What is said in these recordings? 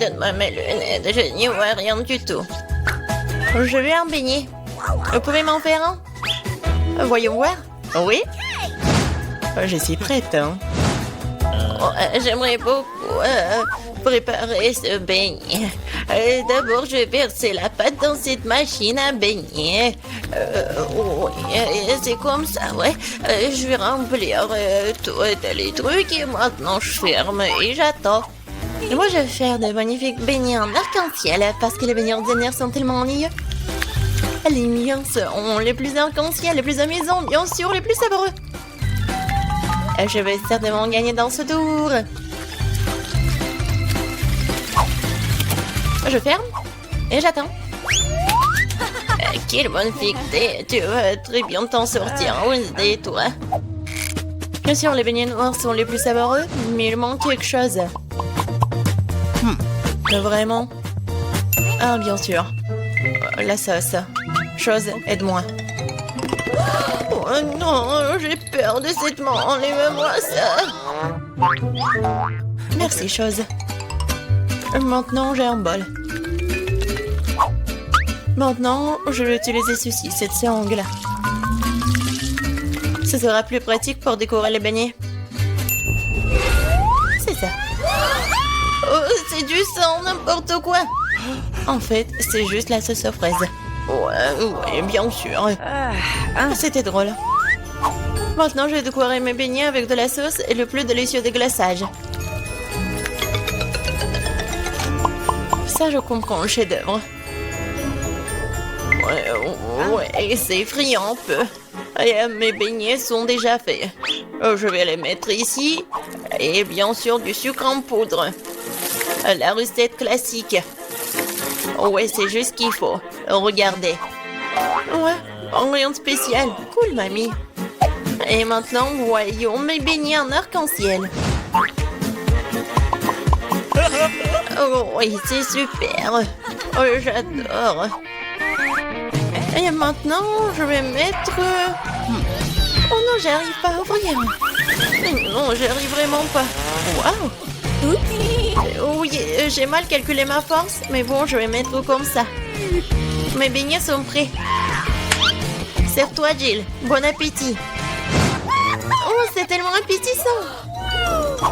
donne-moi mes lunettes, je n'y vois rien du tout. Je veux un beignet. Vous pouvez m'en faire un? Voyons voir. Oui? Je suis prête. Hein. J'aimerais beaucoup préparer ce beignet. D'abord, je vais verser la pâte dans cette machine à beignet. Oui, c'est comme ça, ouais. Je vais remplir tous les trucs et maintenant je ferme et j'attends. Et moi, je vais faire de magnifiques beignets en arc-en-ciel parce que les beignets ordinaires sont tellement ennuyeux. Les miens seront les plus arc-en-ciel, les plus amusants, bien sûr, les plus savoureux. Je vais certainement gagner dans ce tour. Je ferme et j'attends. Quelle bonne fille que t'es. Tu vas très bien t'en sortir, Wednesday, toi. Bien sûr, les beignets noirs sont les plus savoureux, mais il manque quelque chose. Vraiment? Ah, bien sûr. La sauce. Chose, aide-moi. Oh non, j'ai peur de cette main. Enlève-moi ça. Merci, chose. Maintenant, j'ai un bol. Maintenant, je vais utiliser ceci, cette sangle. Ce sera plus pratique pour décorer les beignets. C'est ça. Oh, c'est du sang, n'importe quoi. En fait, c'est juste la sauce aux fraises. Ouais, bien sûr. C'était drôle. Maintenant, je vais décorer mes beignets avec de la sauce et le plus délicieux des glaçages. Ça, je comprends le chef-d'œuvre. Ouais, c'est effrayant un peu. Et, mes beignets sont déjà faits. Je vais les mettre ici. Et bien sûr, du sucre en poudre. La recette classique. Ouais, c'est juste ce qu'il faut. Regardez. Ouais, rien de spécial. Cool, mamie. Et maintenant, voyons mes beignets en arc-en-ciel. Oh, oui, c'est super. Oh, j'adore. Et maintenant, je vais mettre... Oh non, j'arrive pas à ouvrir. Non, j'arrive vraiment pas. Waouh. Oui, j'ai mal calculé ma force, mais bon, je vais mettre comme ça. Mes beignets sont prêts. Serre-toi, Jill. Bon appétit. Oh, c'est tellement appétissant.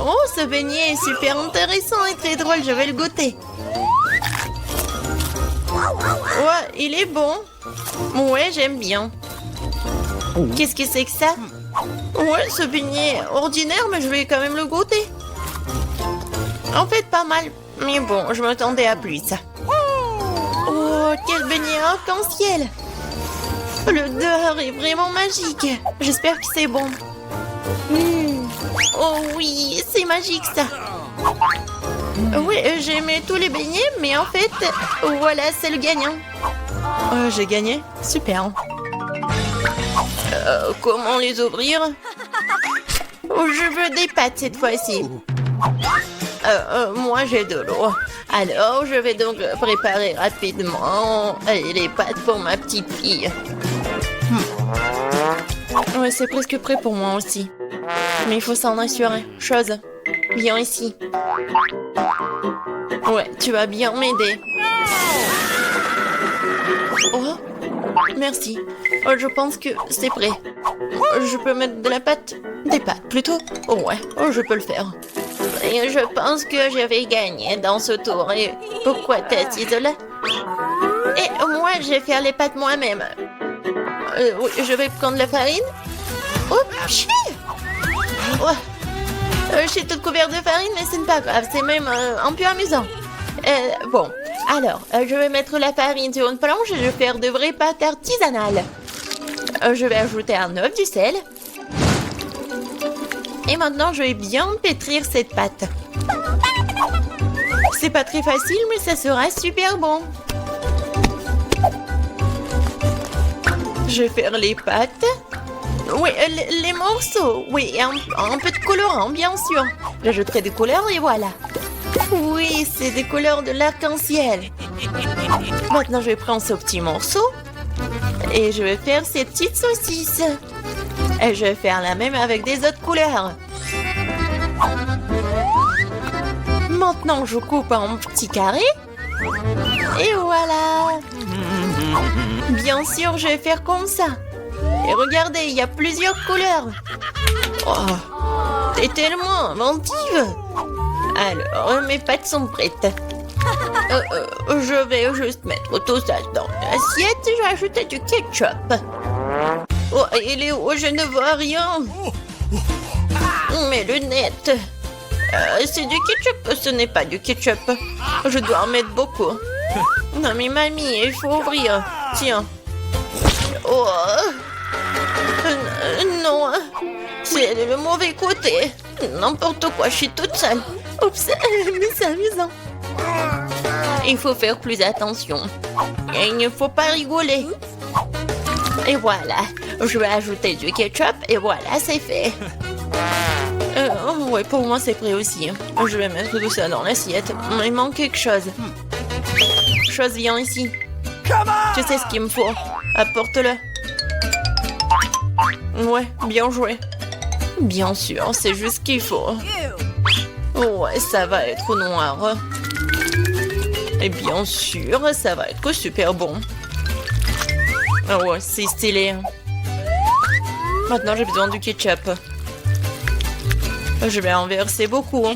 Oh, ce beignet est super intéressant et très drôle. Je vais le goûter. Ouais, il est bon. Ouais, j'aime bien. Qu'est-ce que c'est que ça? Ouais, ce beignet est ordinaire, mais je vais quand même le goûter. En fait, pas mal. Mais bon, je m'attendais à plus. Oh, quel beignet arc-en-ciel. L'odeur est vraiment magique. J'espère que c'est bon. Oh oui, c'est magique ça. Oui, j'ai aimé tous les beignets, mais en fait, voilà, c'est le gagnant. J'ai gagné? Super. Comment les ouvrir? Je veux des pâtes cette fois-ci. Moi, j'ai de l'eau. Alors, je vais donc préparer rapidement les pâtes pour ma petite fille. Ouais, c'est presque prêt pour moi aussi. Mais il faut s'en assurer. Chose, viens ici. Ouais, tu vas bien m'aider. Oh, merci. Je pense que c'est prêt. Je peux mettre de la pâte? Des pâtes, plutôt? Ouais, je peux le faire. Et je pense que je vais gagner dans ce tour. Et pourquoi t'es assise là? Et moi, je vais faire les pâtes moi-même. Oui, je vais prendre la farine. Oh, pchit! Ouais. Je suis toute couverte de farine, mais ce n'est pas grave. C'est même un peu amusant. Bon, alors, je vais mettre la farine sur une planche et je vais faire de vraies pâtes artisanales. Je vais ajouter un œuf, du sel. Et maintenant, je vais bien pétrir cette pâte. C'est pas très facile, mais ça sera super bon. Je vais faire les pâtes. Oui, les morceaux. Oui, un peu de colorant, bien sûr. J'ajouterai des couleurs et voilà. Oui, c'est des couleurs de l'arc-en-ciel. Maintenant, je vais prendre ce petit morceau. Et je vais faire ces petites saucisses. Et je vais faire la même avec des autres couleurs. Maintenant, je coupe en petits carrés. Et voilà. Bien sûr, je vais faire comme ça. Et regardez, il y a plusieurs couleurs. Oh, t'es tellement inventive. Alors, mes pâtes sont prêtes. Je vais juste mettre tout ça dans l'assiette et je vais ajouter du ketchup. Oh, il est où? Je ne vois rien. Mes lunettes. C'est du ketchup, ce n'est pas du ketchup. Je dois en mettre beaucoup. Non mais mamie, il faut ouvrir. Tiens. Oh. Non. C'est le mauvais côté. N'importe quoi, je suis toute seule. Oups, mais c'est amusant. Il faut faire plus attention. Et il ne faut pas rigoler. Et voilà. Je vais ajouter du ketchup et voilà, c'est fait. Ouais, pour moi, c'est prêt aussi. Je vais mettre tout ça dans l'assiette. Il manque quelque chose. Chose, viens ici. Tu sais ce qu'il me faut. Apporte-le. Ouais, bien joué. Bien sûr, c'est juste ce qu'il faut. Ouais, ça va être noir. Et bien sûr, ça va être super bon. Ouais, c'est stylé. Maintenant, j'ai besoin du ketchup. Je vais en verser beaucoup.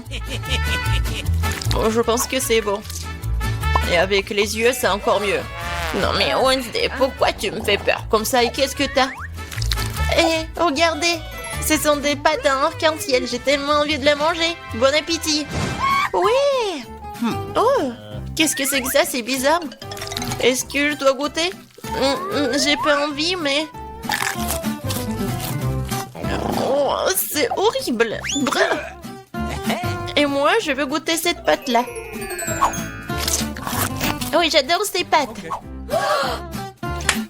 Je pense que c'est bon. Et avec les yeux, c'est encore mieux. Non mais Wednesday, pourquoi tu me fais peur comme ça et qu'est-ce que t'as? Eh, regardez, ce sont des pâtes à arc-en-ciel. J'ai tellement envie de les manger. Bon appétit. Oui. Oh, qu'est-ce que c'est que ça? C'est bizarre. Est-ce que je dois goûter? J'ai pas envie, mais... Oh, c'est horrible. Bref. Et moi, je veux goûter cette pâte-là. Oui, j'adore ces pâtes.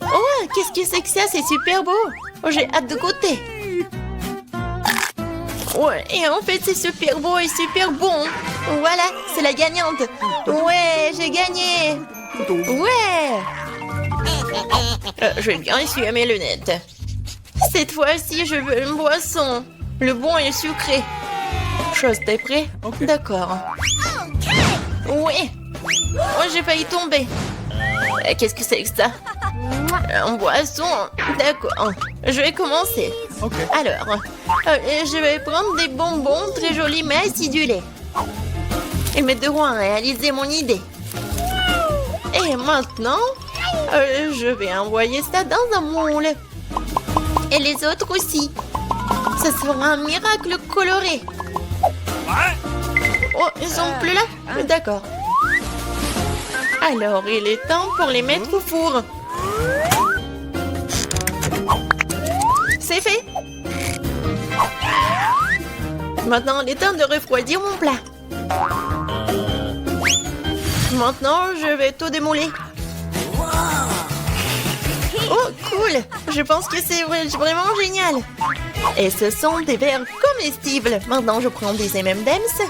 Oh, qu'est-ce que c'est que ça? C'est super beau. Oh, j'ai hâte de goûter. Ouais, et en fait, c'est super beau et super bon. Voilà, c'est la gagnante. Ouais, j'ai gagné. Ouais. Je vais bien essuyer mes lunettes. Cette fois-ci, je veux une boisson. Le bon et sucré. Chose, t'es prêt? D'accord. Oui. Oh, j'ai failli tomber. Qu'est-ce que c'est que ça? En boisson. D'accord. Je vais commencer. Alors, je vais prendre des bonbons très jolis mais acidulés. Ils m'aideront à réaliser mon idée. Et maintenant, je vais envoyer ça dans un moule. Et les autres aussi. Ça sera un miracle coloré. Oh, ils sont plus là? D'accord. Alors, il est temps pour les mettre au four. C'est fait. Maintenant, il est temps de refroidir mon plat. Maintenant, je vais tout démouler. Oh, cool! Je pense que c'est vraiment génial. Et ce sont des verres comestibles. Maintenant, je prends des M&M's.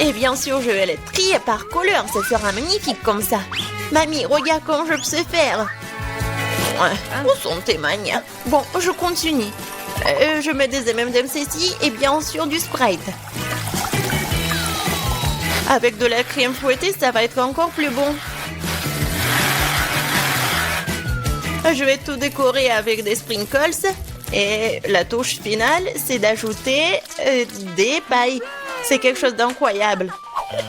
Et bien sûr, je vais les trier par couleur. Ça sera magnifique comme ça. Mamie, regarde comment je sais faire. Ouais, où sont tes manias? Bon, je continue. Je mets des M&M's ici et bien sûr du Sprite. Avec de la crème fouettée, ça va être encore plus bon. Je vais tout décorer avec des sprinkles. Et la touche finale, c'est d'ajouter des pailles. C'est quelque chose d'incroyable.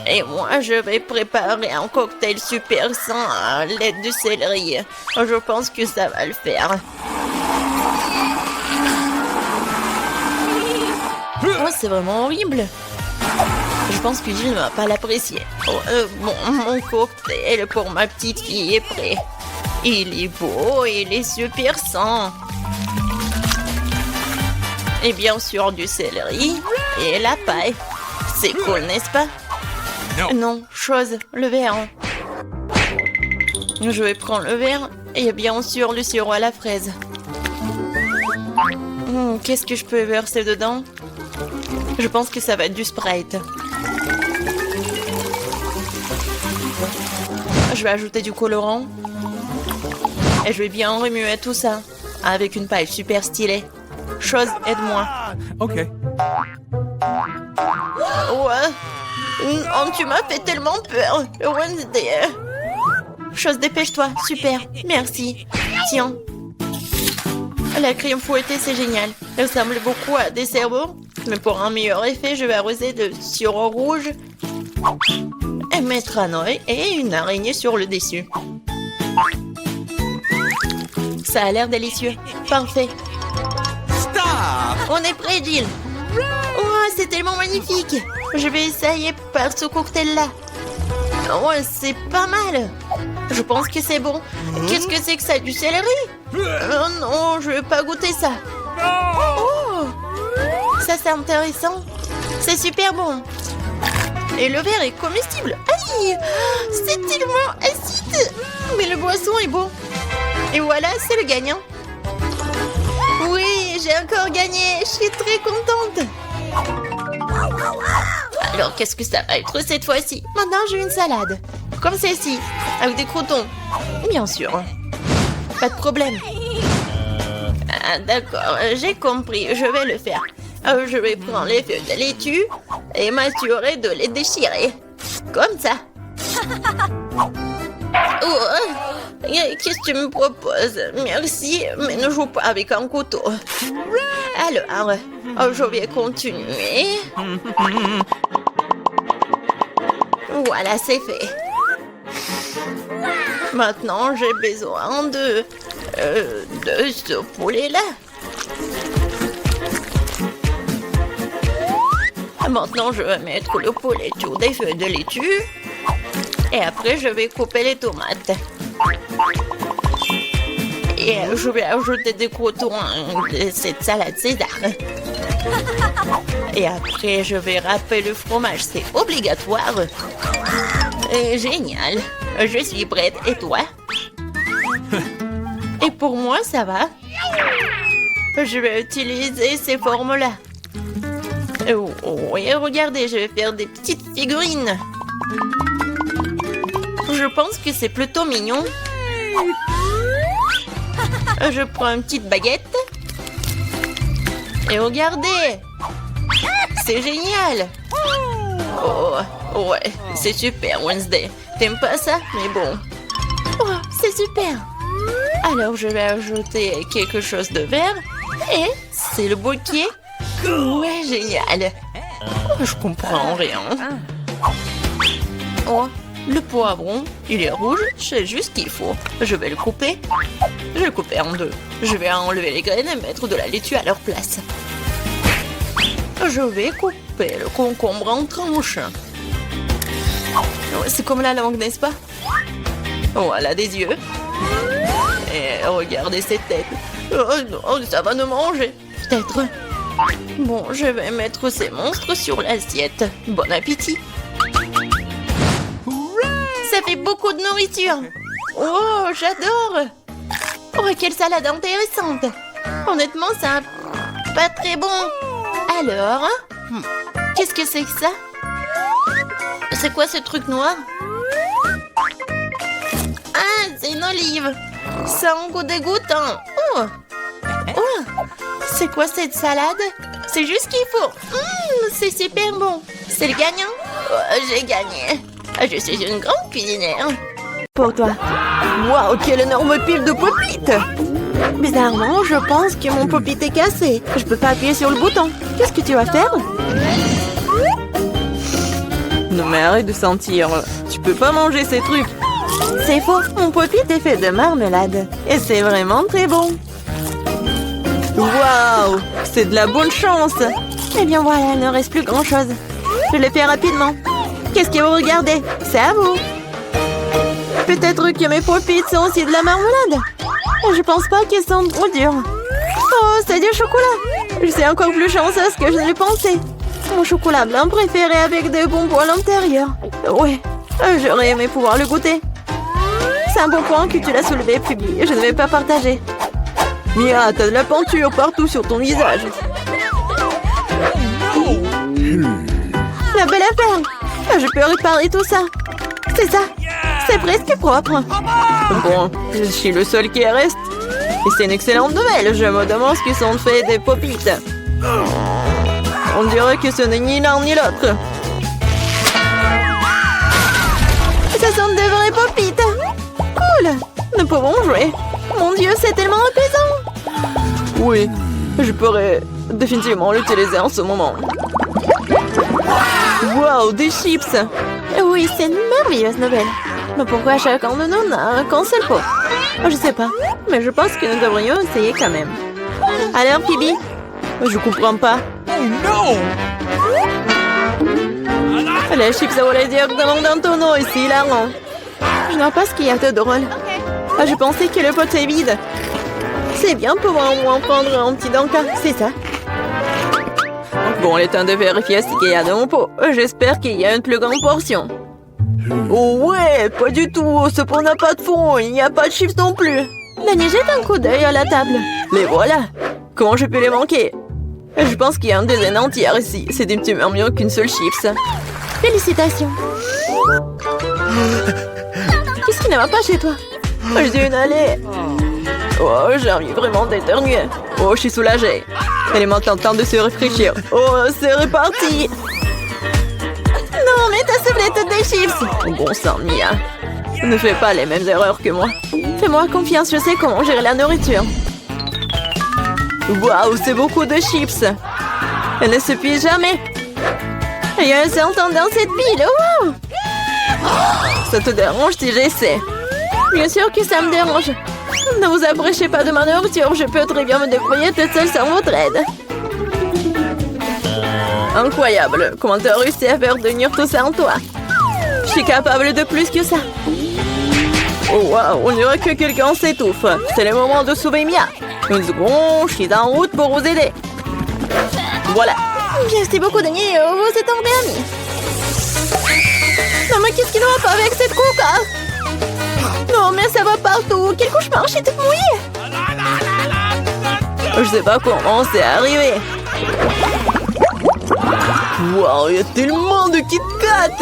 Et moi, je vais préparer un cocktail super sain à l'aide du céleri. Je pense que ça va le faire. Oh, c'est vraiment horrible. Je pense que Jill ne va pas l'apprécier. Oh, bon, mon cocktail pour ma petite fille est prêt. Il est beau, il est super sain. Et bien sûr du céleri et la paille. C'est cool, n'est-ce pas? Non, chose, le verre. Je vais prendre le verre et bien sûr le sirop à la fraise. Qu'est-ce que je peux verser dedans? Je pense que ça va être du Sprite. Je vais ajouter du colorant. Et je vais bien remuer tout ça avec une paille super stylée. Chose, aide-moi. Ok. Ouais. Non, tu m'as fait tellement peur. Wednesday. Chose, dépêche-toi. Super. Merci. Tiens. La crème fouettée, c'est génial. Elle ressemble beaucoup à des cerveaux. Mais pour un meilleur effet, je vais arroser de sirop rouge et mettre un œil et une araignée sur le dessus. Ça a l'air délicieux. Parfait. Stop! On est prêt, Jill. Oh, c'est tellement magnifique. Je vais essayer par ce cocktail-là. Ouais, c'est pas mal. Je pense que c'est bon. Qu'est-ce que c'est que ça? Du céleri? Oh non, je vais pas goûter ça. Oh, ça c'est intéressant. C'est super bon. Et le verre est comestible. Aïe, c'est tellement acide. Mais le boisson est bon. Et voilà, c'est le gagnant. Oui, j'ai encore gagné. Je suis très contente. Alors, qu'est-ce que ça va être cette fois-ci? Maintenant, j'ai une salade. Comme celle-ci, avec des croutons. Bien sûr. Pas de problème. Ah, d'accord, j'ai compris. Je vais le faire. Je vais prendre les feuilles de laitue et m'assurer de les déchirer. Comme ça. Oh, qu'est-ce que tu me proposes? Merci, mais ne joue pas avec un couteau. Alors, je vais continuer. Voilà, c'est fait. Maintenant, j'ai besoin de ce poulet-là. Maintenant, je vais mettre le poulet sur des feuilles de laitue. Et après, je vais couper les tomates. Et je vais ajouter des croutons de cette salade César. Et après, je vais râper le fromage. C'est obligatoire. Génial. Je suis prête. Et toi? Et pour moi, ça va. Je vais utiliser ces formes-là. Oui, regardez, je vais faire des petites figurines. Je pense que c'est plutôt mignon. Je prends une petite baguette. Et regardez. C'est génial. Oh, ouais, c'est super, Wednesday. T'aimes pas ça? Mais bon. Oh, c'est super. Alors, je vais ajouter quelque chose de vert. Et c'est le bouquet. Ouais, génial. Oh, je comprends rien. Oh, le poivron, il est rouge, c'est juste ce qu'il faut. Je vais le couper. Je vais le couper en deux. Je vais enlever les graines et mettre de la laitue à leur place. Je vais couper le concombre en tranches. C'est comme la langue, n'est-ce pas? Voilà des yeux. Et regardez cette tête. Oh non, ça va nous manger. Peut-être. Bon, je vais mettre ces monstres sur l'assiette. Bon appétit. Ça fait beaucoup de nourriture. Oh, j'adore. Oh, quelle salade intéressante. Honnêtement, ça pas très bon. Alors, qu'est-ce que c'est que ça? C'est quoi ce truc noir? Ah, c'est une olive. Ça a un goût dégoûtant. Oh, oh, c'est quoi cette salade? C'est juste ce qu'il faut. C'est super bon. C'est le gagnant? Oh, j'ai gagné. Je suis une grande cuisinière. Pour toi. Waouh, quelle énorme pile de pop-it! Bizarrement, je pense que mon pop-it est cassé. Je peux pas appuyer sur le bouton. Qu'est-ce que tu vas faire? Non mais arrête de sentir. Tu peux pas manger ces trucs. C'est faux. Mon pop-it est fait de marmelade. Et c'est vraiment très bon. Waouh! C'est de la bonne chance. Eh bien voilà, il ne reste plus grand-chose. Je le fais rapidement. Qu'est-ce que vous regardez? C'est à vous. Peut-être que mes pop-it sont aussi de la marmelade. Je pense pas qu'ils sont trop durs. Oh, c'est du chocolat. Je suis encore plus chanceuse que je ne le pensais. Mon chocolat blanc préféré avec des bonbons à l'intérieur. Ouais, j'aurais aimé pouvoir le goûter. C'est un bon point que tu l'as soulevé, Phoebe. Je ne vais pas partager. Mia, t'as de la peinture partout sur ton visage. La belle affaire. Je peux réparer tout ça. C'est ça. C'est presque propre. Bon, je suis le seul qui reste. Et c'est une excellente nouvelle. Je me demande ce qu'ils sont faits des pop-it. On dirait que ce n'est ni l'un ni l'autre. Ce sont de vraies popites. Cool. Nous pouvons jouer. Mon Dieu, c'est tellement apaisant. Oui, je pourrais définitivement l'utiliser en ce moment. Wow, des chips. Oui, c'est une merveilleuse nouvelle. Mais pourquoi chacun de nous n'a qu'un seul pot? Je sais pas, mais je pense que nous devrions essayer quand même. Alors, Phoebe? Je comprends pas. Oh non! Les chips volaient directement dans ton eau ici, hilarant. Je vois pas ce qu'il y a de drôle. Je pensais que le pot est vide. C'est bien pouvoir au moins prendre un petit danka, c'est ça. Bon, il est temps de vérifier ce qu'il y a dans mon pot. J'espère qu'il y a une plus grande portion. Oh ouais, pas du tout. Ce pot n'a pas de fond. Il n'y a pas de chips non plus. Dani, jette un coup d'œil à la table. Les voilà. Comment je peux les manquer? Je pense qu'il y a une dizaine entière ici. C'est un petit peu mieux qu'une seule chips. Félicitations. Qu'est-ce qui ne va pas chez toi? J'ai une allée. Oh, j'ai envie vraiment d'éternuer. Oh, je suis soulagée. Elle est maintenant temps de se réfléchir. Oh, c'est reparti. Non, mais t'as soufflé toutes des chips. Oh, bon sang, Mia. Ne fais pas les mêmes erreurs que moi. Fais-moi confiance, je sais comment gérer la nourriture. Waouh, c'est beaucoup de chips. Elle ne s'épuise jamais. Il y a un serpent dans cette pile. Wow. Ça te dérange si j'essaie? Bien sûr que ça me dérange. Ne vous approchez pas de ma nourriture. Je peux très bien me débrouiller toute seule sans votre aide. Incroyable. Comment t'as réussi à faire tenir tout ça en toi? Je suis capable de plus que ça. Oh waouh, on dirait que quelqu'un s'étouffe. C'est le moment de sauver Mia. Une seconde, je suis en route pour vous aider. Voilà. Merci beaucoup, Dani. Vous êtes tombés amis. Non, mais qu'est-ce qui ne va pas avec cette coca? Non, mais ça va partout. Quel cauchemar, je suis toute mouillée. Je sais pas comment c'est arrivé. Wow, il y a tellement de Kit Kat.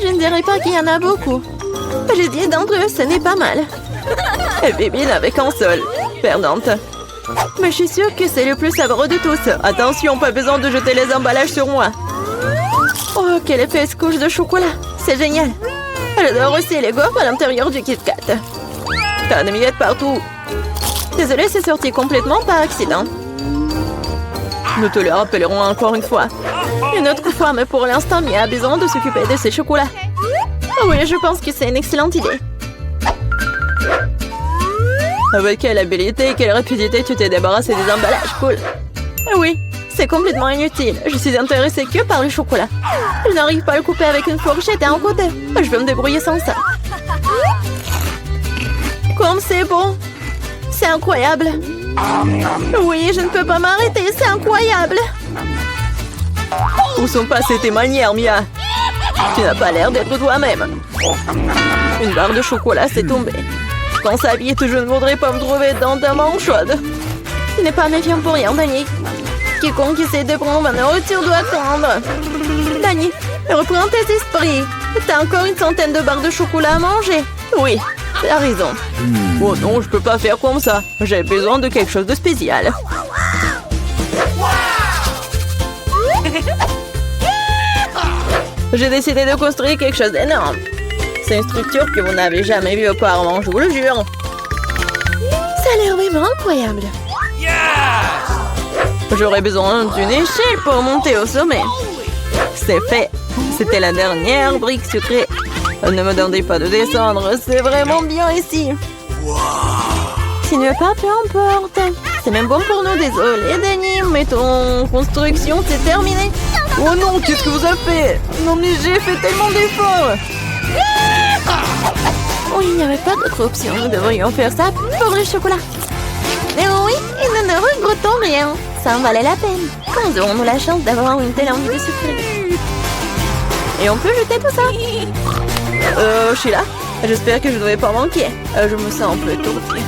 Je ne dirais pas qu'il y en a beaucoup. J'ai 10 d'entre eux, ce n'est pas mal. Et Bibi n'avait qu'un seul. Perdante. Mais je suis sûre que c'est le plus savoureux de tous. Attention, pas besoin de jeter les emballages sur moi. Oh, quelle épaisse couche de chocolat. C'est génial. J'adore aussi les gaufres à l'intérieur du Kit Kat. T'as des miettes partout. Désolée, c'est sorti complètement par accident. Nous te le rappellerons encore une fois. Une autre fois, mais pour l'instant, Mia a besoin de s'occuper de ses chocolats. Oh oui, je pense que c'est une excellente idée. Avec quelle habilité et quelle rapidité tu t'es débarrassé des emballages, cool. Oui, c'est complètement inutile. Je suis intéressée que par le chocolat. Je n'arrive pas à le couper avec une fourchette et un côté. Je vais me débrouiller sans ça. Comme c'est bon. C'est incroyable. Oui, je ne peux pas m'arrêter, c'est incroyable. Où sont passées tes manières, Mia? Tu n'as pas l'air d'être toi-même. Une barre de chocolat s'est tombée. Quand ça vite, je ne voudrais pas me trouver dans ta main chaude. Tu n'es pas méfiant pour rien, Dani. Quiconque essaie de prendre ma nourriture doit attendre. Dani, reprends tes esprits. T'as encore une centaine de barres de chocolat à manger. Oui, t'as raison. Oh non, je peux pas faire comme ça. J'ai besoin de quelque chose de spécial. J'ai décidé de construire quelque chose d'énorme. C'est une structure que vous n'avez jamais vue auparavant, je vous le jure. Ça a l'air vraiment incroyable. J'aurais besoin d'une échelle pour monter au sommet. C'est fait. C'était la dernière brique sucrée. Ne me demandez pas de descendre, c'est vraiment bien ici. Tu ne veux pas, peu importe. C'est même bon pour nous, désolé, Dani, mais ton construction, c'est terminé. Oh non, qu'est-ce que vous avez fait? Non, mais j'ai fait tellement d'efforts. Oh, il n'y avait pas d'autre option. Nous devrions faire ça pour le chocolat. Mais oui, et nous ne regrettons rien. Ça en valait la peine. Quand aurons-nous la chance d'avoir une telle envie de sucrerie? Et on peut jeter tout ça. Je suis là. J'espère que je ne vais pas manquer. Je me sens un peu étourdie.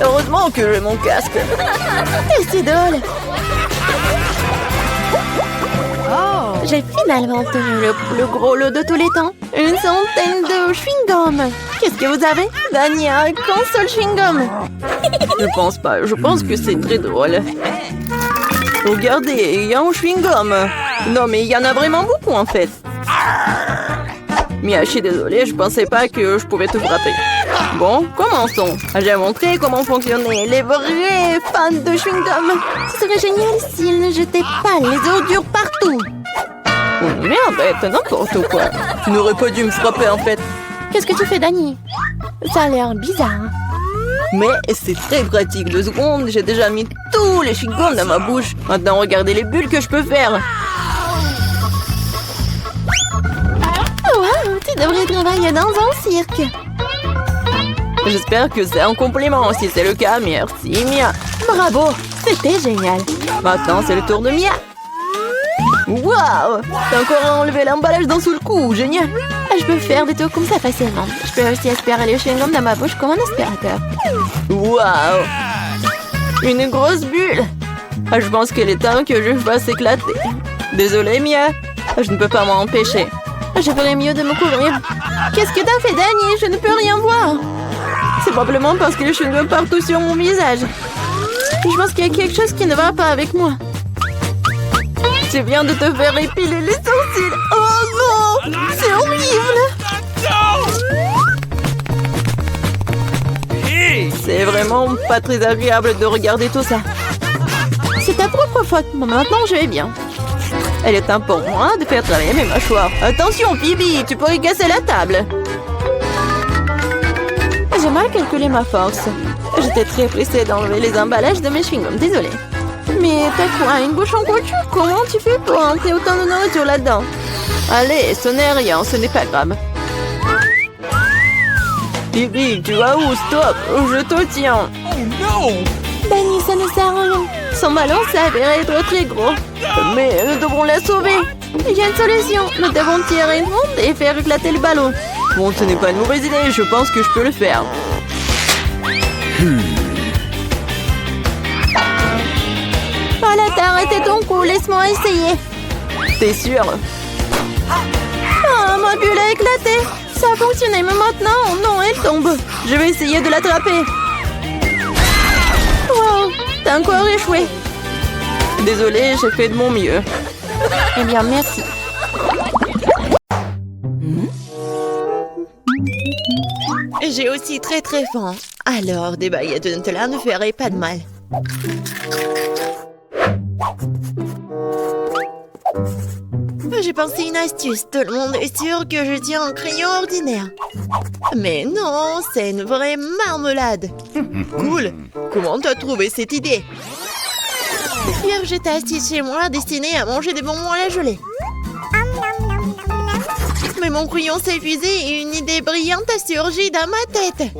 Heureusement que j'ai mon casque. Et c'est drôle. J'ai finalement obtenu le plus gros lot de tous les temps. Une centaine de chewing-gum. Qu'est-ce que vous avez? Dani a un seul chewing-gum. Je pense pas. Je pense que c'est très drôle. Regardez, il y a un chewing-gum. Non, mais il y en a vraiment beaucoup, en fait. Mia, je suis désolée, je pensais pas que je pouvais te frapper. Bon, commençons. J'ai montré comment fonctionnaient les vrais fans de chewing-gum. Ce serait génial s'ils ne jetaient pas les ordures partout. Oh merde, t'as n'importe quoi. Tu n'aurais pas dû me frapper, en fait. Qu'est-ce que tu fais, Dani? Ça a l'air bizarre. Mais c'est très pratique. 2 secondes, j'ai déjà mis tous les chewing-gums dans ma bouche. Maintenant, regardez les bulles que je peux faire. Wow, tu devrais travailler dans un cirque. J'espère que c'est un compliment. Si c'est le cas, merci Mia. Bravo, c'était génial. Maintenant, c'est le tour de Mia. Waouh, t'as encore enlevé l'emballage d'un seul coup, génial. Je peux faire des tours comme ça facilement. Je peux aussi aspirer les chewing-gums dans ma bouche comme un aspirateur. Waouh, une grosse bulle. Je pense qu'il est temps que je fasse éclater. Désolée Mia, je ne peux pas m'en empêcher. Je ferais mieux de me couvrir. Qu'est-ce que t'as fait, Dani? Je ne peux rien voir. C'est probablement parce que les chewing-gums partout sur mon visage. Je pense qu'il y a quelque chose qui ne va pas avec moi. Tu viens de te faire épiler les sourcils. Oh non, c'est horrible. C'est vraiment pas très agréable de regarder tout ça. C'est ta propre faute. Maintenant, je vais bien. Elle est temps pour moi de faire travailler mes mâchoires. Attention, Phoebe, tu pourrais casser la table. J'ai mal calculé ma force. J'étais très pressée d'enlever les emballages de mes chewing-gums. Désolée. Mais t'as quoi, une bouche en couture? Comment tu fais pour entrer autant de nourriture là-dedans? Allez, ce n'est rien, ce n'est pas grave. Phoebe, tu vas où? Stop, je te tiens. Oh non! Dani, ça ne sert à rien. Son ballon s'avère être très gros. Mais nous devrons la sauver. Il y a une solution. Nous devons tirer une onde et faire éclater le ballon. Bon, ce n'est pas une mauvaise idée. Je pense que je peux le faire. Voilà, t'as arrêté ton coup. Laisse-moi essayer. T'es sûr? Ah, ma bulle a éclaté. Ça a fonctionné, mais maintenant, non, elle tombe. Je vais essayer de l'attraper. Wow, t'as encore échoué. Désolée, j'ai fait de mon mieux. Eh bien, merci. J'ai aussi très très faim. Alors, des baguettes de Nutella ne feraient pas de mal. J'ai pensé une astuce. Tout le monde est sûr que je tiens un crayon ordinaire. Mais non, c'est une vraie marmelade. Cool. Comment t'as trouvé cette idée? Hier, j'étais assise chez moi, destinée à manger des bonbons à la gelée. Mais mon crayon s'est épuisé et une idée brillante a surgi dans ma tête.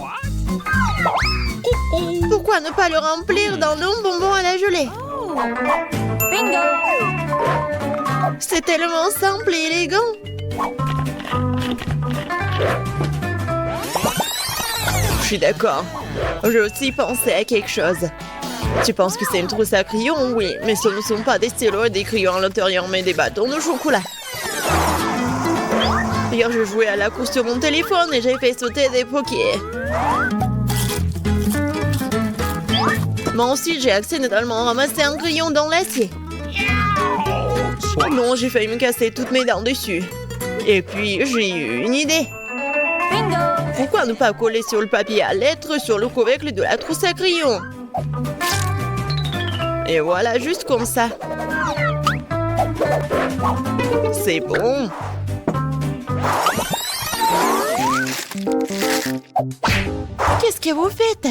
Pourquoi ne pas le remplir d'un long bonbon à la gelée? Bingo! C'est tellement simple et élégant. Je suis d'accord. J'ai aussi pensé à quelque chose. Tu penses que c'est une trousse à crayons? Oui, mais ce ne sont pas des stylos et des crayons à l'intérieur, mais des bâtons de chocolat. Hier, je jouais à la course sur mon téléphone et j'ai fait sauter des pokés. Moi aussi, j'ai accidentellement ramassé un crayon dans l'acier. Non, j'ai failli me casser toutes mes dents dessus. Et puis, j'ai eu une idée. Bingo! Pourquoi ne pas coller sur le papier à lettres sur le couvercle de la trousse à crayons? Et voilà, juste comme ça. C'est bon. Qu'est-ce que vous faites?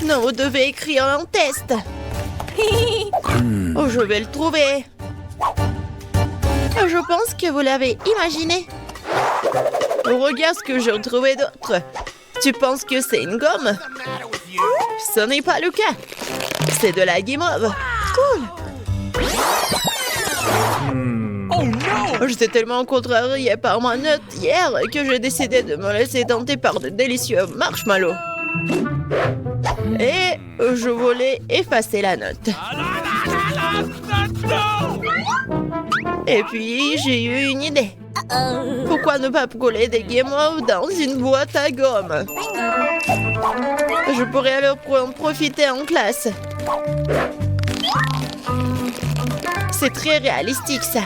Non, vous devez écrire un test. Oh, je vais le trouver. Je pense que vous l'avez imaginé. Regarde ce que j'ai trouvé d'autre. Tu penses que c'est une gomme? Ce n'est pas le cas. C'est de la guimauve. Cool. Oh non! J'étais tellement contrariée par ma note hier que j'ai décidé de me laisser tenter par de délicieux marshmallows. Et je voulais effacer la note. Et puis, j'ai eu une idée. Pourquoi ne pas coller des guimauves dans une boîte à gomme? Je pourrais alors en profiter en classe. C'est très réalistique, ça.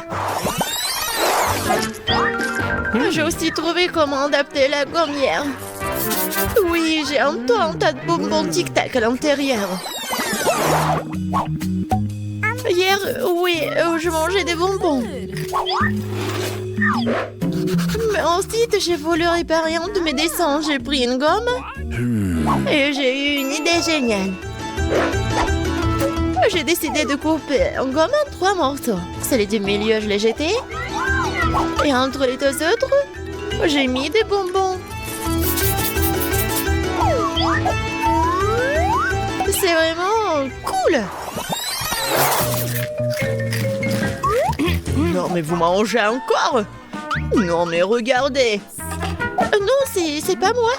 J'ai aussi trouvé comment adapter la gommière. Oui, j'ai un tas de bonbons Tic-Tac à l'intérieur. Hier, oui, je mangeais des bonbons. Mais ensuite, j'ai voulu réparer un de mes dessins. J'ai pris une gomme et j'ai eu une idée géniale. J'ai décidé de couper une gomme en 3 morceaux. Celui du milieu, je l'ai jeté. Et entre les 2 autres, j'ai mis des bonbons. C'est vraiment cool. Non, mais vous mangez encore? Non, mais regardez. Non, c'est pas moi.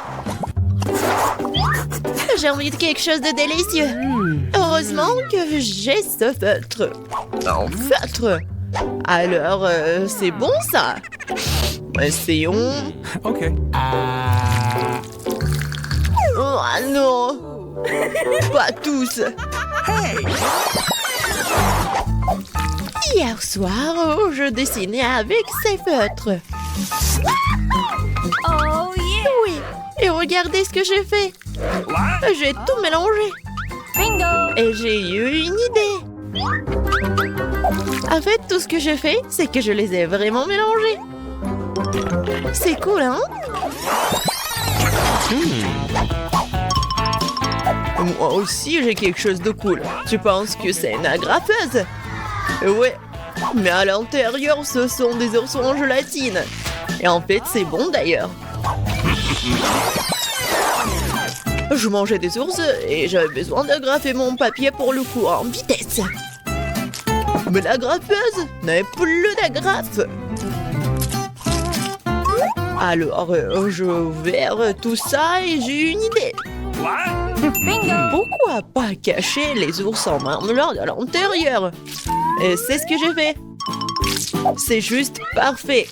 J'ai envie de quelque chose de délicieux. Heureusement que j'ai ce feutre. Un feutre? Alors, c'est bon ça? Essayons. Ok. Oh non. Pas tous. Hier soir, je dessinais avec ces feutres. Oh yeah! Oui, et regardez ce que j'ai fait. J'ai tout mélangé. Bingo! Et j'ai eu une idée. En fait, tout ce que j'ai fait, c'est que je les ai vraiment mélangés. C'est cool, hein? Moi aussi, j'ai quelque chose de cool. Tu penses que c'est une agrafeuse? Ouais, mais à l'intérieur, ce sont des oursons en gélatine. Et en fait, c'est bon d'ailleurs. Je mangeais des ours et j'avais besoin d'agrafer mon papier pour le coup en vitesse. Mais l'agrafeuse n'avait plus d'agrafe. Alors, je ouvert tout ça et j'ai eu une idée. Bingo! Pourquoi pas cacher les ours en marmelade à l'intérieur? Et c'est ce que j'ai fait. C'est juste parfait.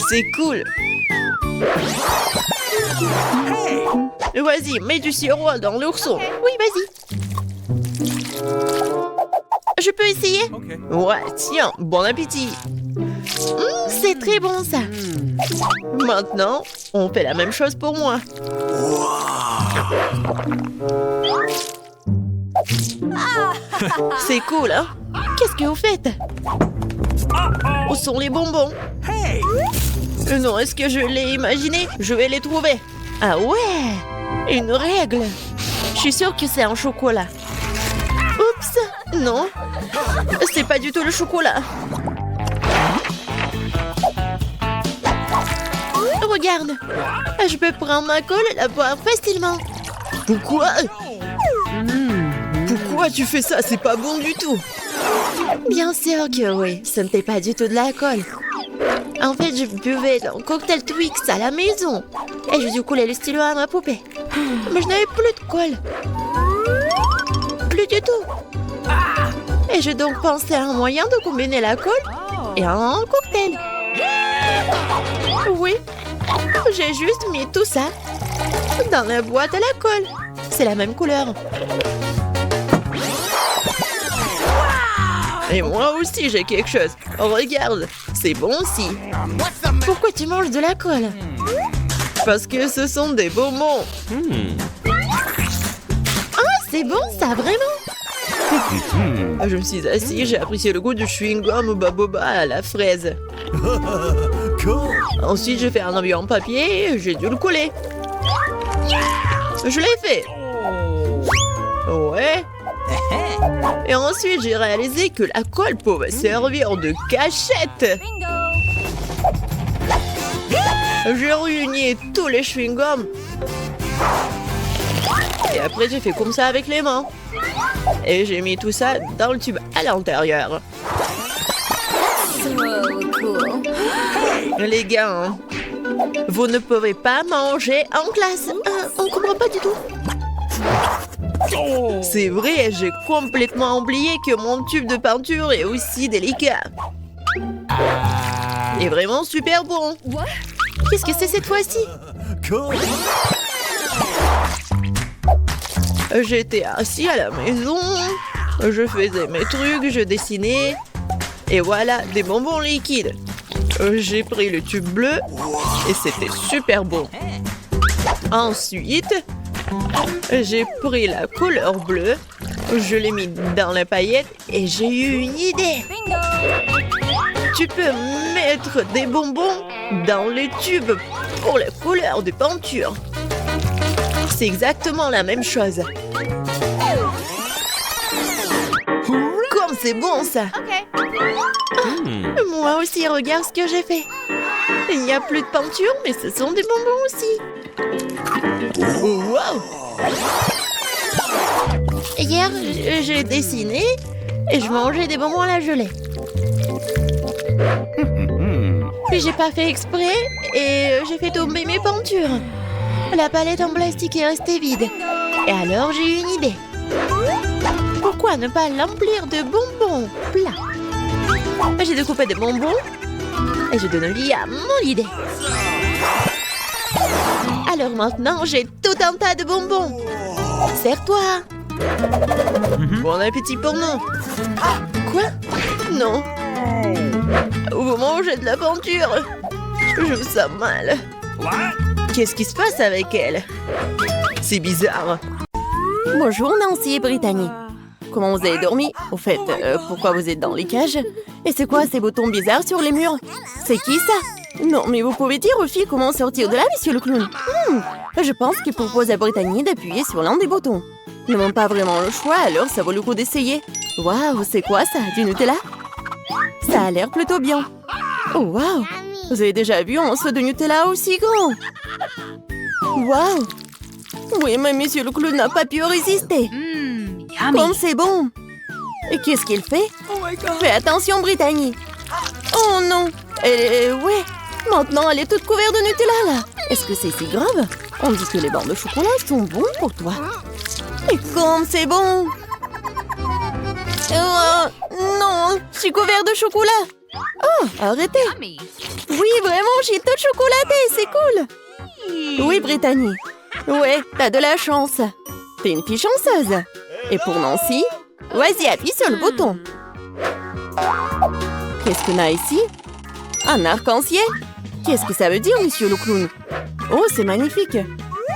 C'est cool. Vas-y, mets du sirop dans l'ourson. Oui, vas-y. Je peux essayer? Ok. Ouais, tiens, bon appétit. C'est très bon ça. Maintenant, on fait la même chose pour moi. C'est cool, hein? Qu'est-ce que vous faites? Où sont les bonbons? Non, est-ce que je l'ai imaginé? Je vais les trouver. Ah ouais! Une règle. Je suis sûre que c'est un chocolat. Oups! Non, c'est pas du tout le chocolat. Regarde, je peux prendre ma colle et la boire facilement. Pourquoi? Pourquoi tu fais ça? C'est pas bon du tout. Bien sûr que oui, ce n'était pas du tout de la colle. En fait, je buvais un cocktail Twix à la maison et je dû couler le stylo à ma poupée. Mais je n'avais plus de colle. Plus du tout. Et j'ai donc pensé à un moyen de combiner la colle et un cocktail. Oui, j'ai juste mis tout ça dans la boîte à la colle. C'est la même couleur. Et moi aussi, j'ai quelque chose. Oh, regarde, c'est bon aussi. Pourquoi tu manges de la colle? Parce que ce sont des bonbons. Ah, c'est bon ça, vraiment? Je me suis assis, j'ai apprécié le goût du chewing-gum baboba à la fraise. Ensuite, j'ai fait un enduit en papier et j'ai dû le coller. Je l'ai fait. Ouais. Et ensuite, j'ai réalisé que la colle pouvait servir de cachette. Bingo! J'ai réuni tous les chewing-gums. Et après, j'ai fait comme ça avec les mains. Et j'ai mis tout ça dans le tube à l'intérieur. So cool. Les gars, hein, vous ne pouvez pas manger en classe. On comprend pas du tout. C'est vrai, j'ai complètement oublié que mon tube de peinture est aussi délicat. Et vraiment super bon. What? Qu'est-ce que c'est cette fois-ci? J'étais assis à la maison Je faisais mes trucs, je dessinais. Et voilà, des bonbons liquides. J'ai pris le tube bleu et c'était super bon. Ensuite, j'ai pris la couleur bleue, je l'ai mis dans la paillette et j'ai eu une idée. Bingo. Tu peux mettre des bonbons dans les tubes pour la couleur de peinture. C'est exactement la même chose. Comme c'est bon ça. Moi aussi, regarde ce que j'ai fait. Il n'y a plus de peinture, mais ce sont des bonbons aussi. Oh, wow! Hier, j'ai dessiné et je mangeais des bonbons à la gelée. Puis j'ai pas fait exprès et j'ai fait tomber mes peintures. La palette en plastique est restée vide. Et alors j'ai eu une idée. Pourquoi ne pas l'emplir de bonbons plats? J'ai découpé des bonbons et je donne vie à mon idée. Alors maintenant, j'ai tout un tas de bonbons. Sers-toi. Bon appétit pour nous. Quoi? Non. Vous mangez de la peinture. Je me sens mal. Qu'est-ce qui se passe avec elle? C'est bizarre. Bonjour Nancy et Brittany. Comment vous avez dormi? Au fait, pourquoi vous êtes dans les cages? Et c'est quoi ces boutons bizarres sur les murs? C'est qui ça? Non, mais vous pouvez dire aux filles comment sortir de là, monsieur le clown? Je pense qu'il propose à Brittany d'appuyer sur l'un des boutons. Ils n'ont pas vraiment le choix, alors ça vaut le coup d'essayer. Waouh, c'est quoi ça? Du Nutella? Ça a l'air plutôt bien. Oh, waouh! Vous avez déjà vu un seau de Nutella aussi grand? Waouh! Oui, mais monsieur le clown n'a pas pu résister. Comme c'est bon! Et qu'est-ce qu'il fait? Fais attention, Brittany! Oh non! Ouais! Maintenant, elle est toute couverte de Nutella, là! Est-ce que c'est si grave? On dit que les barres de chocolat sont bons pour toi. Et comme c'est bon! Non! Je suis couvert de chocolat! Oh, arrêtez! Oui, vraiment, j'ai tout chocolaté, c'est cool! Oui, Brittany. Ouais, t'as de la chance. T'es une fille chanceuse. Et pour Nancy, vas-y, appuie sur le bouton. Qu'est-ce qu'on a ici? Un arc-en-ciel? Qu'est-ce que ça veut dire, monsieur le clown? Oh, c'est magnifique.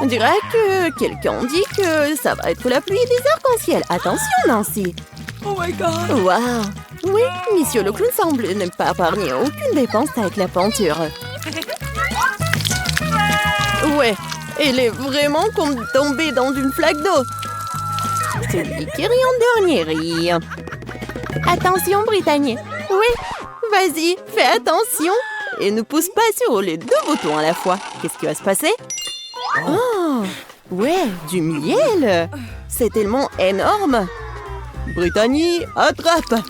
On dirait que quelqu'un dit que ça va être la pluie des arcs-en-ciel. Attention, Nancy. Oh my god! Waouh! Oui, monsieur le clown semble ne pas épargner aucune dépense avec la peinture. Ouais, elle est vraiment comme tombée dans une flaque d'eau. Celui qui rit en dernier rit. Attention, Brittany. Oui, vas-y, fais attention. Et ne pousse pas sur les deux boutons à la fois. Qu'est-ce qui va se passer? Oh, ouais, du miel. C'est tellement énorme. Brittany, attrape.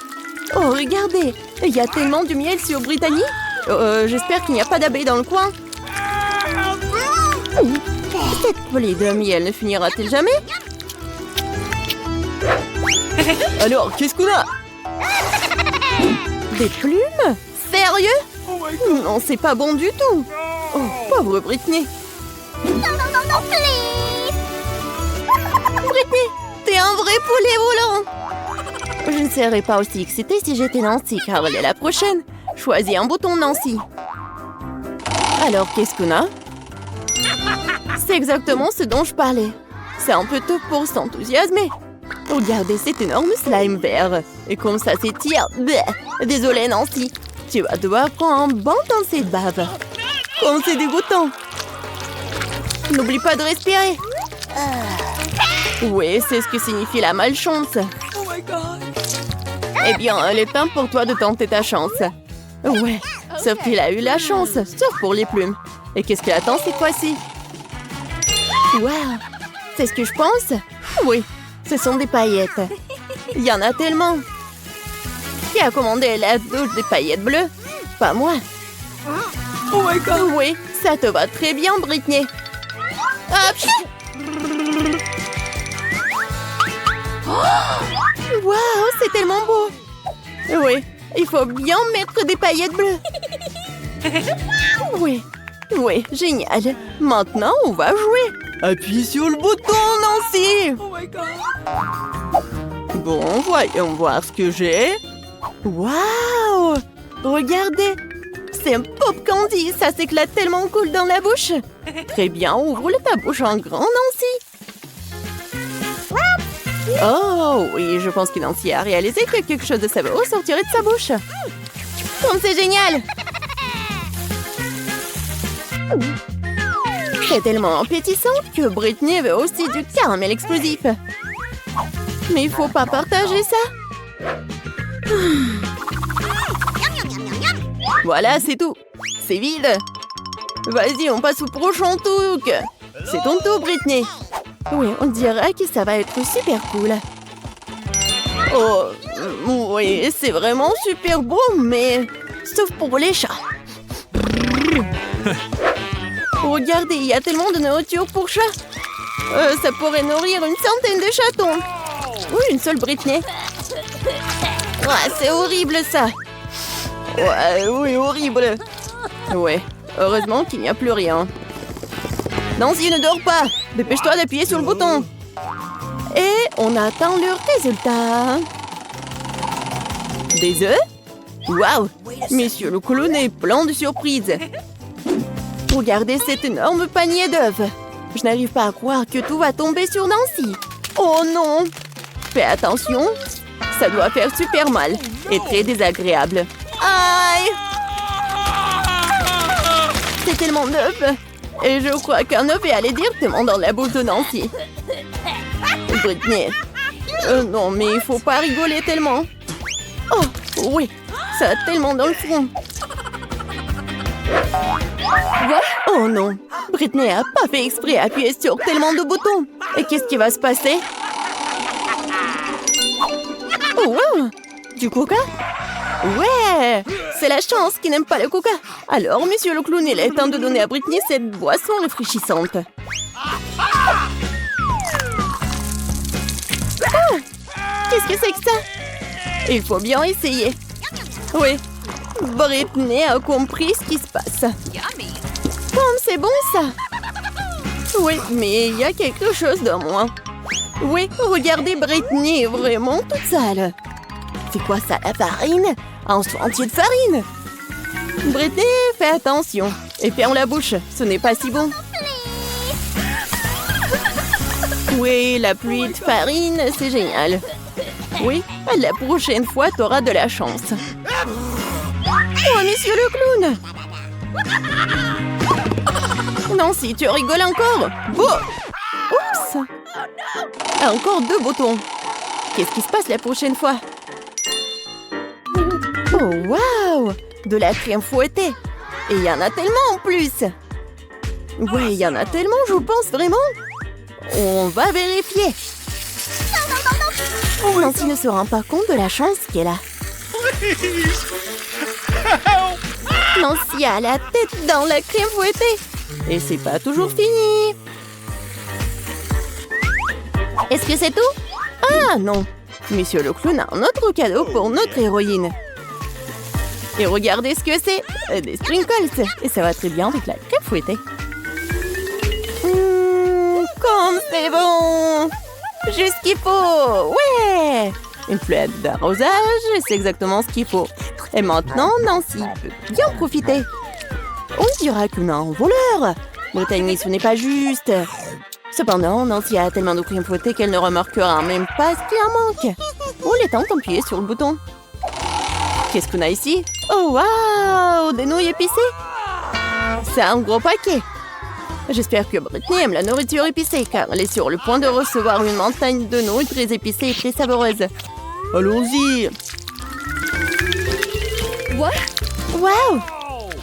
Oh, regardez, il y a tellement de miel sur Brittany. J'espère qu'il n'y a pas d'abeilles dans le coin. Cette plaie de miel ne finira-t-elle jamais? Alors, qu'est-ce qu'on a? Des plumes? Sérieux? Non, c'est pas bon du tout. Oh, pauvre Brittany. Brittany, t'es un vrai poulet volant. Je ne serais pas aussi excitée si j'étais Nancy, car elle est la prochaine. Choisis un bouton, Nancy. Alors, qu'est-ce qu'on a? C'est exactement ce dont je parlais. C'est un peu tôt pour s'enthousiasmer. Regardez cet énorme slime vert. Et comme ça s'étire. Désolée, Nancy. Tu vas devoir prendre un bon dans cette bave. Comme c'est dégoûtant. N'oublie pas de respirer. Oui, c'est ce que signifie la malchance. Oh my god! Eh bien, il est temps pour toi de tenter ta chance. Ouais, sauf qu'il a eu la chance, sauf pour les plumes. Et qu'est-ce qu'il attend cette fois-ci? Waouh, c'est ce que je pense? Oui, ce sont des paillettes. Il y en a tellement. Qui a commandé la douche des paillettes bleues? Pas moi. Oh my god! Oui, ça te va très bien, Brittany. Hop! Waouh, c'est tellement beau. Oui, il faut bien mettre des paillettes bleues. Oui, oui, génial. Maintenant, on va jouer. Appuie sur le bouton, Nancy. Oh my god! Bon, voyons voir ce que j'ai. Waouh! Regardez! C'est un pop candy, ça s'éclate tellement cool dans la bouche. Très bien, ouvre ta bouche en grand, Nancy. Oh, oui, je pense que Nancy a réalisé que quelque chose de savoureux sortirait de sa bouche. Comme c'est génial! C'est tellement appétissant que Brittany veut aussi du caramel explosif. Mais il faut pas partager ça. Voilà, c'est tout. C'est vide. Vas-y, on passe au prochain truc. C'est ton tour, Brittany. Oui, on dirait que ça va être super cool. Oh, oui, c'est vraiment super bon, mais... Sauf pour les chats. Regardez, il y a tellement de nourriture pour chats. Ça pourrait nourrir une centaine de chatons. Oui, une seule Brittany. Ouais, c'est horrible, ça. Ouais, oui, horrible. Ouais, heureusement qu'il n'y a plus rien. Nancy, ne dors pas. Dépêche-toi d'appuyer sur le bouton. Et on attend le résultat. Des œufs? Waouh! Monsieur le clown est plein de surprises. Regardez cet énorme panier d'œufs. Je n'arrive pas à croire que tout va tomber sur Nancy. Oh non! Fais attention. Ça doit faire super mal et très désagréable. Aïe! C'est tellement d'œufs. Et je crois qu'un œuf est allé directement dans la bouche de Nancy. Brittany. Non, mais il faut pas rigoler tellement. Oh, oui. Ça a tellement dans le front. Oh non. Brittany a pas fait exprès d'appuyer sur tellement de boutons. Et qu'est-ce qui va se passer? Oh, wow. Du coca? Ouais! C'est la chance qui n'aime pas le coca. Alors, monsieur le clown, il est temps de donner à Brittany cette boisson rafraîchissante. Ah! Qu'est-ce que c'est que ça? Il faut bien essayer. Oui, Brittany a compris ce qui se passe. Comme c'est bon, ça! Oui, mais il y a quelque chose de moins. Oui, regardez, Brittany est vraiment toute sale. C'est quoi ça, la farine? Un seau entier de farine? Brittany, fais attention. Et ferme la bouche, ce n'est pas si bon. Oui, la pluie de farine, c'est génial. Oui, la prochaine fois, tu auras de la chance. Oh, monsieur le clown! Nancy, tu rigoles encore? Oh! Oups! Encore 2 boutons. Qu'est-ce qui se passe la prochaine fois? Oh, waouh! De la crème fouettée. Et il y en a tellement en plus. Ouais, il y en a tellement, je pense vraiment. On va vérifier. Nancy ne se rend pas compte de la chance qu'elle a. Nancy a la tête dans la crème fouettée. Et c'est pas toujours fini. Est-ce que c'est tout? Ah non. Monsieur le clown a un autre cadeau pour notre héroïne. Et regardez ce que c'est. Des sprinkles. Et ça va très bien avec la crème fouettée. Comme c'est bon! Juste ce qu'il faut! Ouais! Une fleur d'arrosage, c'est exactement ce qu'il faut. Et maintenant, Nancy peut bien profiter. On dira qu'on a un voleur. Brittany, ce n'est pas juste. Cependant, Nancy a tellement de crème fouettée qu'elle ne remarquera même pas ce qui en manque. On est temps d'appuyer sur le bouton. Qu'est-ce qu'on a ici? Oh, waouh! Des nouilles épicées? C'est un gros paquet. J'espère que Brittany aime la nourriture épicée, car elle est sur le point de recevoir une montagne de nouilles très épicées et très savoureuses. Allons-y! What? Waouh!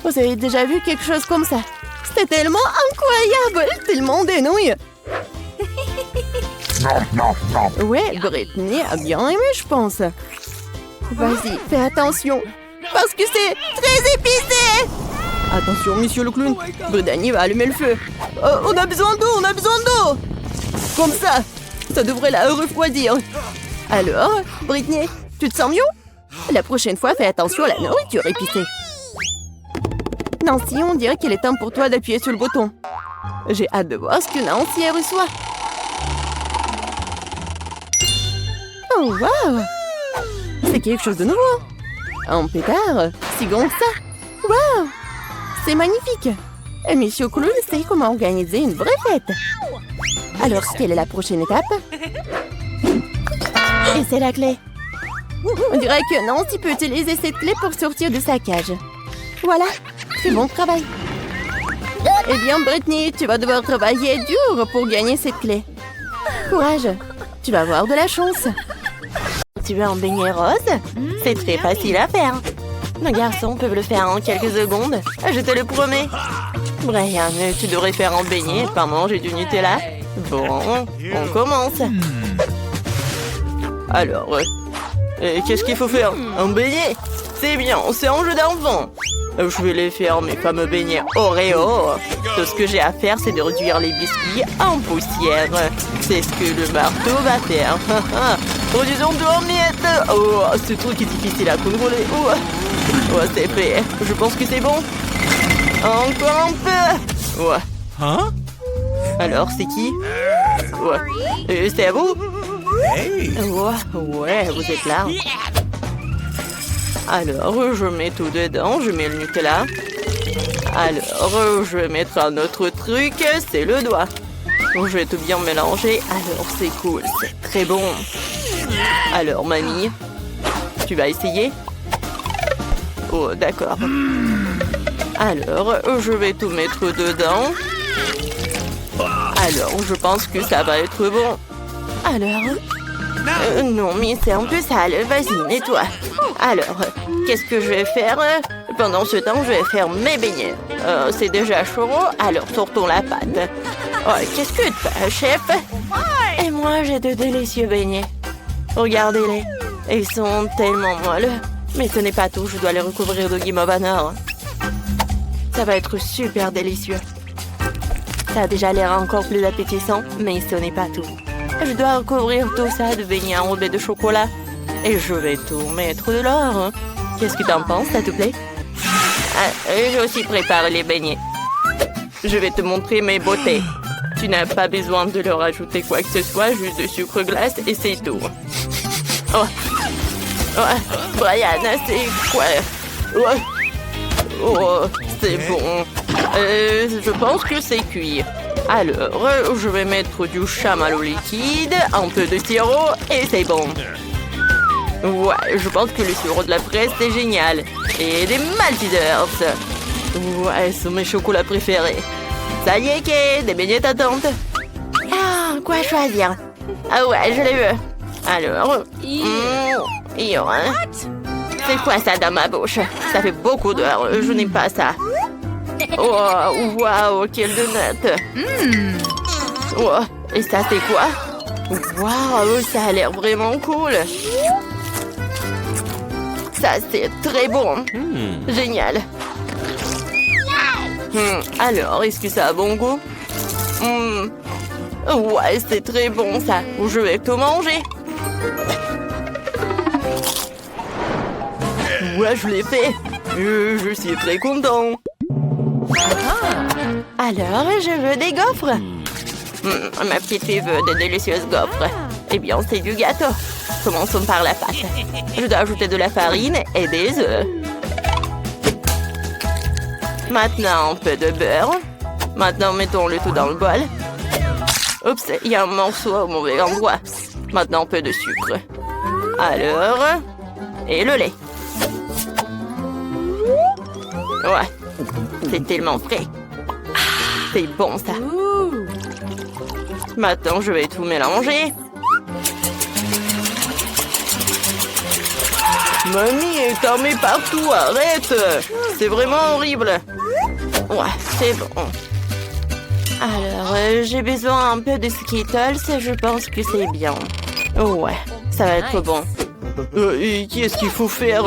Vous avez déjà vu quelque chose comme ça? C'était tellement incroyable! Tellement des nouilles! Ouais, Brittany a bien aimé, je pense. Vas-y, fais attention, parce que c'est très épicé! Attention, monsieur le clown, Brittany va allumer le feu. On a besoin d'eau, on a besoin d'eau! Comme ça devrait la refroidir. Alors, Brittany, tu te sens mieux? La prochaine fois, fais attention à la nourriture épicée. Nancy, on dirait qu'il est temps pour toi d'appuyer sur le bouton. J'ai hâte de voir ce que Nancy reçoit. Oh, wow! C'est quelque chose de nouveau. Un pétard, si grand que ça. Wow! C'est magnifique. Monsieur Clown sait comment organiser une vraie fête. Alors, quelle est la prochaine étape? Et c'est la clé. On dirait que Nancy peut utiliser cette clé pour sortir de sa cage. Voilà, c'est bon travail. Eh bien, Brittany, tu vas devoir travailler dur pour gagner cette clé. Courage, tu vas avoir de la chance. Tu veux un beignet rose? C'est très facile à faire. Nos garçons peuvent le faire en quelques secondes, je te le promets. Brian, tu devrais faire un beignet et pas manger du Nutella. Bon, on commence. Alors, qu'est-ce qu'il faut faire? Un beignet? C'est bien, c'est un jeu d'enfant. Je vais les faire, mes fameux beignets Oreo. Tout ce que j'ai à faire, c'est de réduire les biscuits en poussière. C'est ce que le marteau va faire. Produisons tout en miettes. Oh, ce truc est difficile à contrôler. Oh, c'est fait. Je pense que c'est bon. Encore un peu. Ouais. Hein? Alors, c'est qui? Ouais. C'est à vous? Hey! Ouais, vous êtes là. Alors, je mets tout dedans, je mets le Nutella. Alors, je vais mettre un autre truc, c'est le doigt. Je vais tout bien mélanger. Alors, c'est cool, c'est très bon. Alors, mamie, tu vas essayer? Oh, d'accord. Alors, je vais tout mettre dedans. Alors, je pense que ça va être bon. Alors? Non, mais c'est un peu sale. Vas-y, nettoie. Alors, qu'est-ce que je vais faire? Pendant ce temps, je vais faire mes beignets. C'est déjà chaud, alors sortons la pâte. Oh, qu'est-ce que tu fais, chef? Et moi, j'ai de délicieux beignets. Regardez-les. Ils sont tellement molles. Mais ce n'est pas tout, je dois les recouvrir de guimauve à nord. Ça va être super délicieux. Ça a déjà l'air encore plus appétissant, mais ce n'est pas tout. Je dois recouvrir tout ça de beignets enrobés de chocolat. Et je vais tout mettre de l'or. Qu'est-ce que t'en penses, ça te plaît? J'ai aussi préparé les beignets. Je vais te montrer mes beautés. Tu n'as pas besoin de leur ajouter quoi que ce soit, juste de sucre glace et c'est tout. Oh, Brian, c'est quoi? Oh, c'est bon. Je pense que c'est cuit. Alors, je vais mettre du chamallow liquide, un peu de sirop et c'est bon. Ouais, je pense que le sirop de la fraise, c'est génial. Et des Maltesers. Ouais, ce sont mes chocolats préférés. Ça y est, Kay, des beignets t'attendent. Ah, quoi choisir? Ah ouais, je les veux. Alors, c'est quoi ça dans ma bouche? Ça fait beaucoup d'heures, je n'aime pas ça. Oh, waouh, quelle donut. Oh, et ça, c'est quoi? Waouh, ça a l'air vraiment cool. Ça, c'est très bon. Génial. Alors, est-ce que ça a bon goût? Ouais, c'est très bon, ça. Je vais tout manger. Ouais, je l'ai fait. Je suis très content. Alors, je veux des gaufres. Ma petite fille veut des délicieuses gaufres. Eh bien, c'est du gâteau. Commençons par la pâte. Je dois ajouter de la farine et des œufs. Maintenant, un peu de beurre. Maintenant, mettons le tout dans le bol. Oups, il y a un morceau au mauvais endroit. Maintenant, un peu de sucre. Alors, et le lait. Ouais, c'est tellement frais. C'est bon, ça. Maintenant, je vais tout mélanger. Mamie, t'en mets partout, arrête! C'est vraiment horrible. Ouais, c'est bon. Alors, j'ai besoin un peu de Skittles, je pense que c'est bien. Ouais, ça va être bon. Et qu'est-ce qu'il faut faire?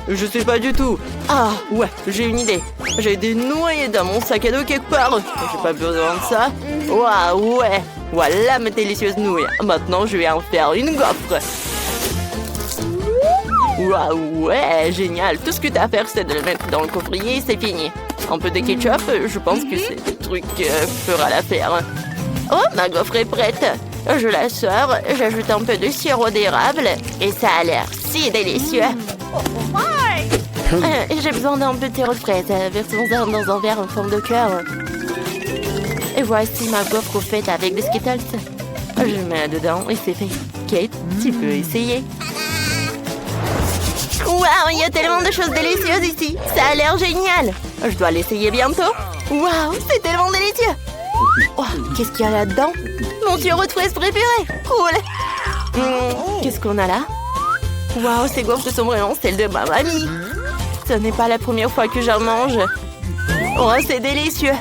Je sais pas du tout. Ah, ouais, j'ai une idée. J'ai des nouilles dans mon sac à dos quelque part. J'ai pas besoin de ça. Waouh, ouais. Voilà mes délicieuses nouilles. Maintenant, je vais en faire une gaufre. Waouh, ouais, génial. Tout ce que tu as à faire, c'est de le mettre dans le coffrier, c'est fini. Un peu de ketchup, je pense que c'est le truc qui fera l'affaire. Oh, ma gaufre est prête. Je la sors, j'ajoute un peu de sirop d'érable et ça a l'air si délicieux. J'ai besoin d'un petit refrain, versons dans un verre en forme de cœur. Et voici ma gaufre faite avec des Skittles. Je mets dedans et c'est fait. Kate, tu peux essayer. Waouh, il y a tellement de choses délicieuses ici. Ça a l'air génial. Je dois l'essayer bientôt. Waouh, c'est tellement délicieux. Oh, qu'est-ce qu'il y a là-dedans? Mon sirop de fraise préféré. Cool. Qu'est-ce qu'on a là? Waouh, ces gaufres sont vraiment celles de ma mamie. Ce n'est pas la première fois que j'en mange. Oh, c'est délicieux.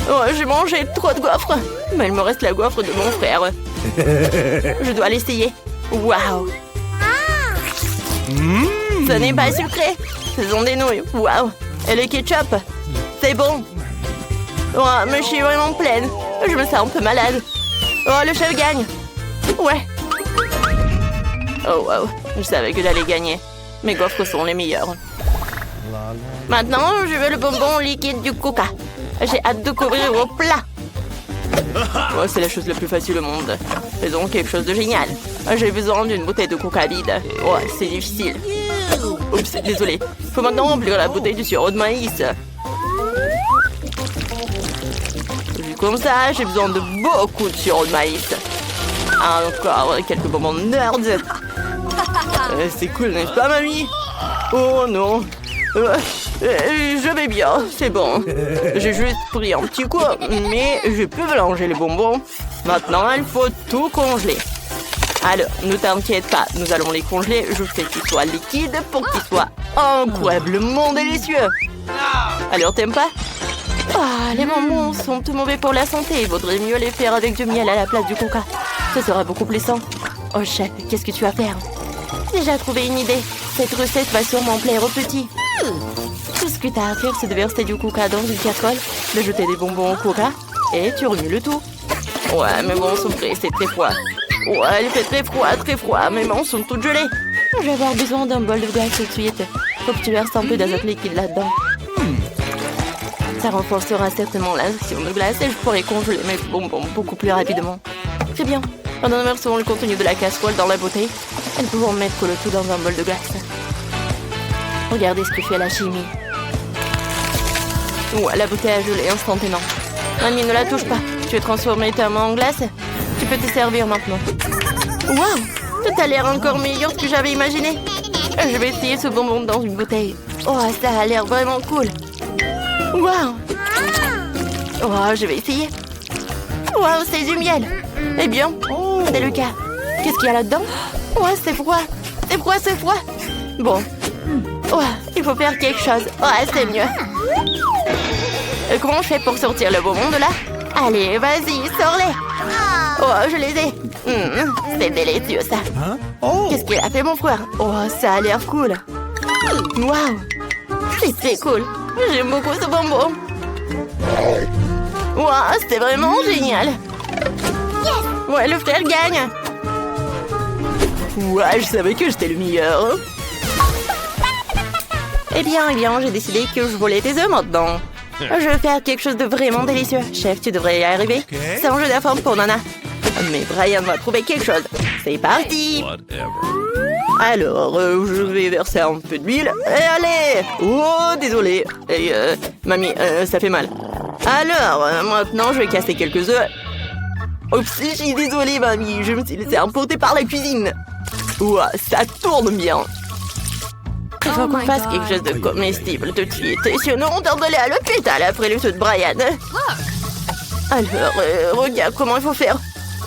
Oh, j'ai mangé trop de gaufres. Mais il me reste la gaufre de mon frère. Je dois l'essayer. Waouh. Ce n'est pas sucré. Ce sont des nouilles. Waouh. Et le ketchup. C'est bon. Oh, mais je suis vraiment pleine. Je me sens un peu malade. Oh, le chef gagne. Ouais. Oh, wow. Je savais que j'allais gagner. Mes gaufres sont les meilleures. Maintenant, je veux le bonbon liquide du Coca. J'ai hâte de couvrir au plat. Oh, c'est la chose la plus facile au monde. Faisons quelque chose de génial. J'ai besoin d'une bouteille de Coca vide. Oh, c'est difficile. Oups, désolé. Faut maintenant remplir la bouteille du sirop de maïs. Vu comme ça, j'ai besoin de beaucoup de sirop de maïs. Encore quelques bonbons nerds. C'est cool, n'est-ce pas, mamie? Oh non. Je vais bien, c'est bon. J'ai juste pris un petit coup, mais je peux mélanger les bonbons. Maintenant, il faut tout congeler. Alors, ne t'inquiète pas, nous allons les congeler. Je fais qu'ils soient liquides pour qu'ils soient incroyablement délicieux. Alors, t'aimes pas? Ah, les bonbons sont tout mauvais pour la santé. Il vaudrait mieux les faire avec du miel à la place du coca. Ce sera beaucoup plus sain. Oh, chef, qu'est-ce que tu vas faire? J'ai déjà trouvé une idée. Cette recette va sûrement plaire aux petits. Tout ce que tu as à faire, c'est de verser du coca dans une casserole, de jeter des bonbons au coca, et tu remues le tout. Ouais, mais bon, son prix, c'est très froid. Ouais, il fait très froid. Mes mains sont toutes gelées. Je vais avoir besoin d'un bol de glace tout de suite. Faut que tu verses un peu d'azote liquide là-dedans. Ça renforcera certainement l'action de glace et je pourrai congeler mes bonbons beaucoup plus rapidement. Très bien. Pendant nous versons le contenu de la casserole dans la bouteille, et nous pouvons mettre le tout dans un bol de glace. Regardez ce que fait la chimie. Ouais, la bouteille a gelé instantanément. Mamie, ne la touche pas. Tu veux transformer ta main en glace? Tu peux te servir maintenant. Waouh! Tout a l'air encore meilleur que j'avais imaginé. Je vais essayer ce bonbon dans une bouteille. Oh, ça a l'air vraiment cool. Waouh! Oh, je vais essayer. Waouh, c'est du miel. Eh bien, c'est le cas. Qu'est-ce qu'il y a là-dedans? Ouais, c'est froid. C'est froid. Bon. Ouais, il faut faire quelque chose. Ouais, c'est mieux. Comment je fais pour sortir le bonbon de là? Allez, vas-y, sors-les. Oh, je les ai. C'est délicieux, ça. Qu'est-ce qu'il a fait, mon frère? Oh, ça a l'air cool. Waouh. C'est très cool. J'aime beaucoup ce bonbon. Waouh, c'était vraiment génial. Ouais, le frère gagne. Ouais, je savais que j'étais le meilleur. Eh bien, j'ai décidé que je volais tes œufs maintenant. Je vais faire quelque chose de vraiment délicieux. Chef, tu devrais y arriver. C'est un jeu d'affaires pour Nana. Mais Brian va trouver quelque chose. C'est parti. Alors, je vais verser un peu d'huile. Et allez. Oh, désolé. Et, mamie, ça fait mal. Alors, maintenant, je vais casser quelques œufs. Oups, je suis désolée, mamie. Je me suis laissée emporter par la cuisine. Ouah, ça tourne bien. Il faut qu'on fasse quelque chose de comestible tout de suite. Sinon, on doit aller à l'hôpital après le saut de Brian. Alors, regarde comment il faut faire.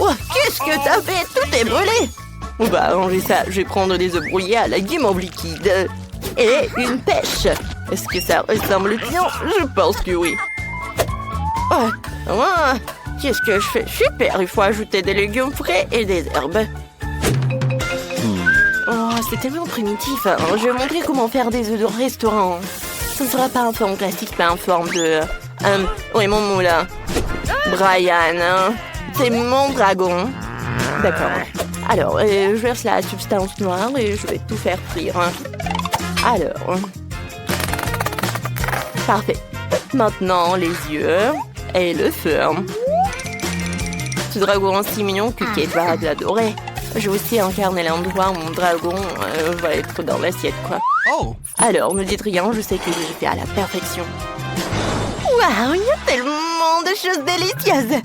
Oh, qu'est-ce que t'as fait? Tout est brûlé. On va arranger ça. Je vais prendre des œufs brouillés à la guimauve liquide. Et une pêche. Est-ce que ça ressemble bien? Je pense que oui. Oh, qu'est-ce que je fais? Super, il faut ajouter des légumes frais et des herbes. Oh, c'est tellement primitif. Hein. Je vais montrer comment faire des œufs de restaurant. Ce ne sera pas en forme classique, mais en forme de... oui, mon moulin. Brian, hein. C'est mon dragon. D'accord. Alors, je verse la substance noire et je vais tout faire frire. Alors... Parfait. Maintenant, les yeux et le feu. Ce dragon si mignon que Kate va l'adorer. Je vais aussi incarner l'endroit où mon dragon va être dans l'assiette, quoi. Oh. Alors, ne dites rien, je sais que je fais à la perfection. Waouh, il y a tellement de choses délicieuses.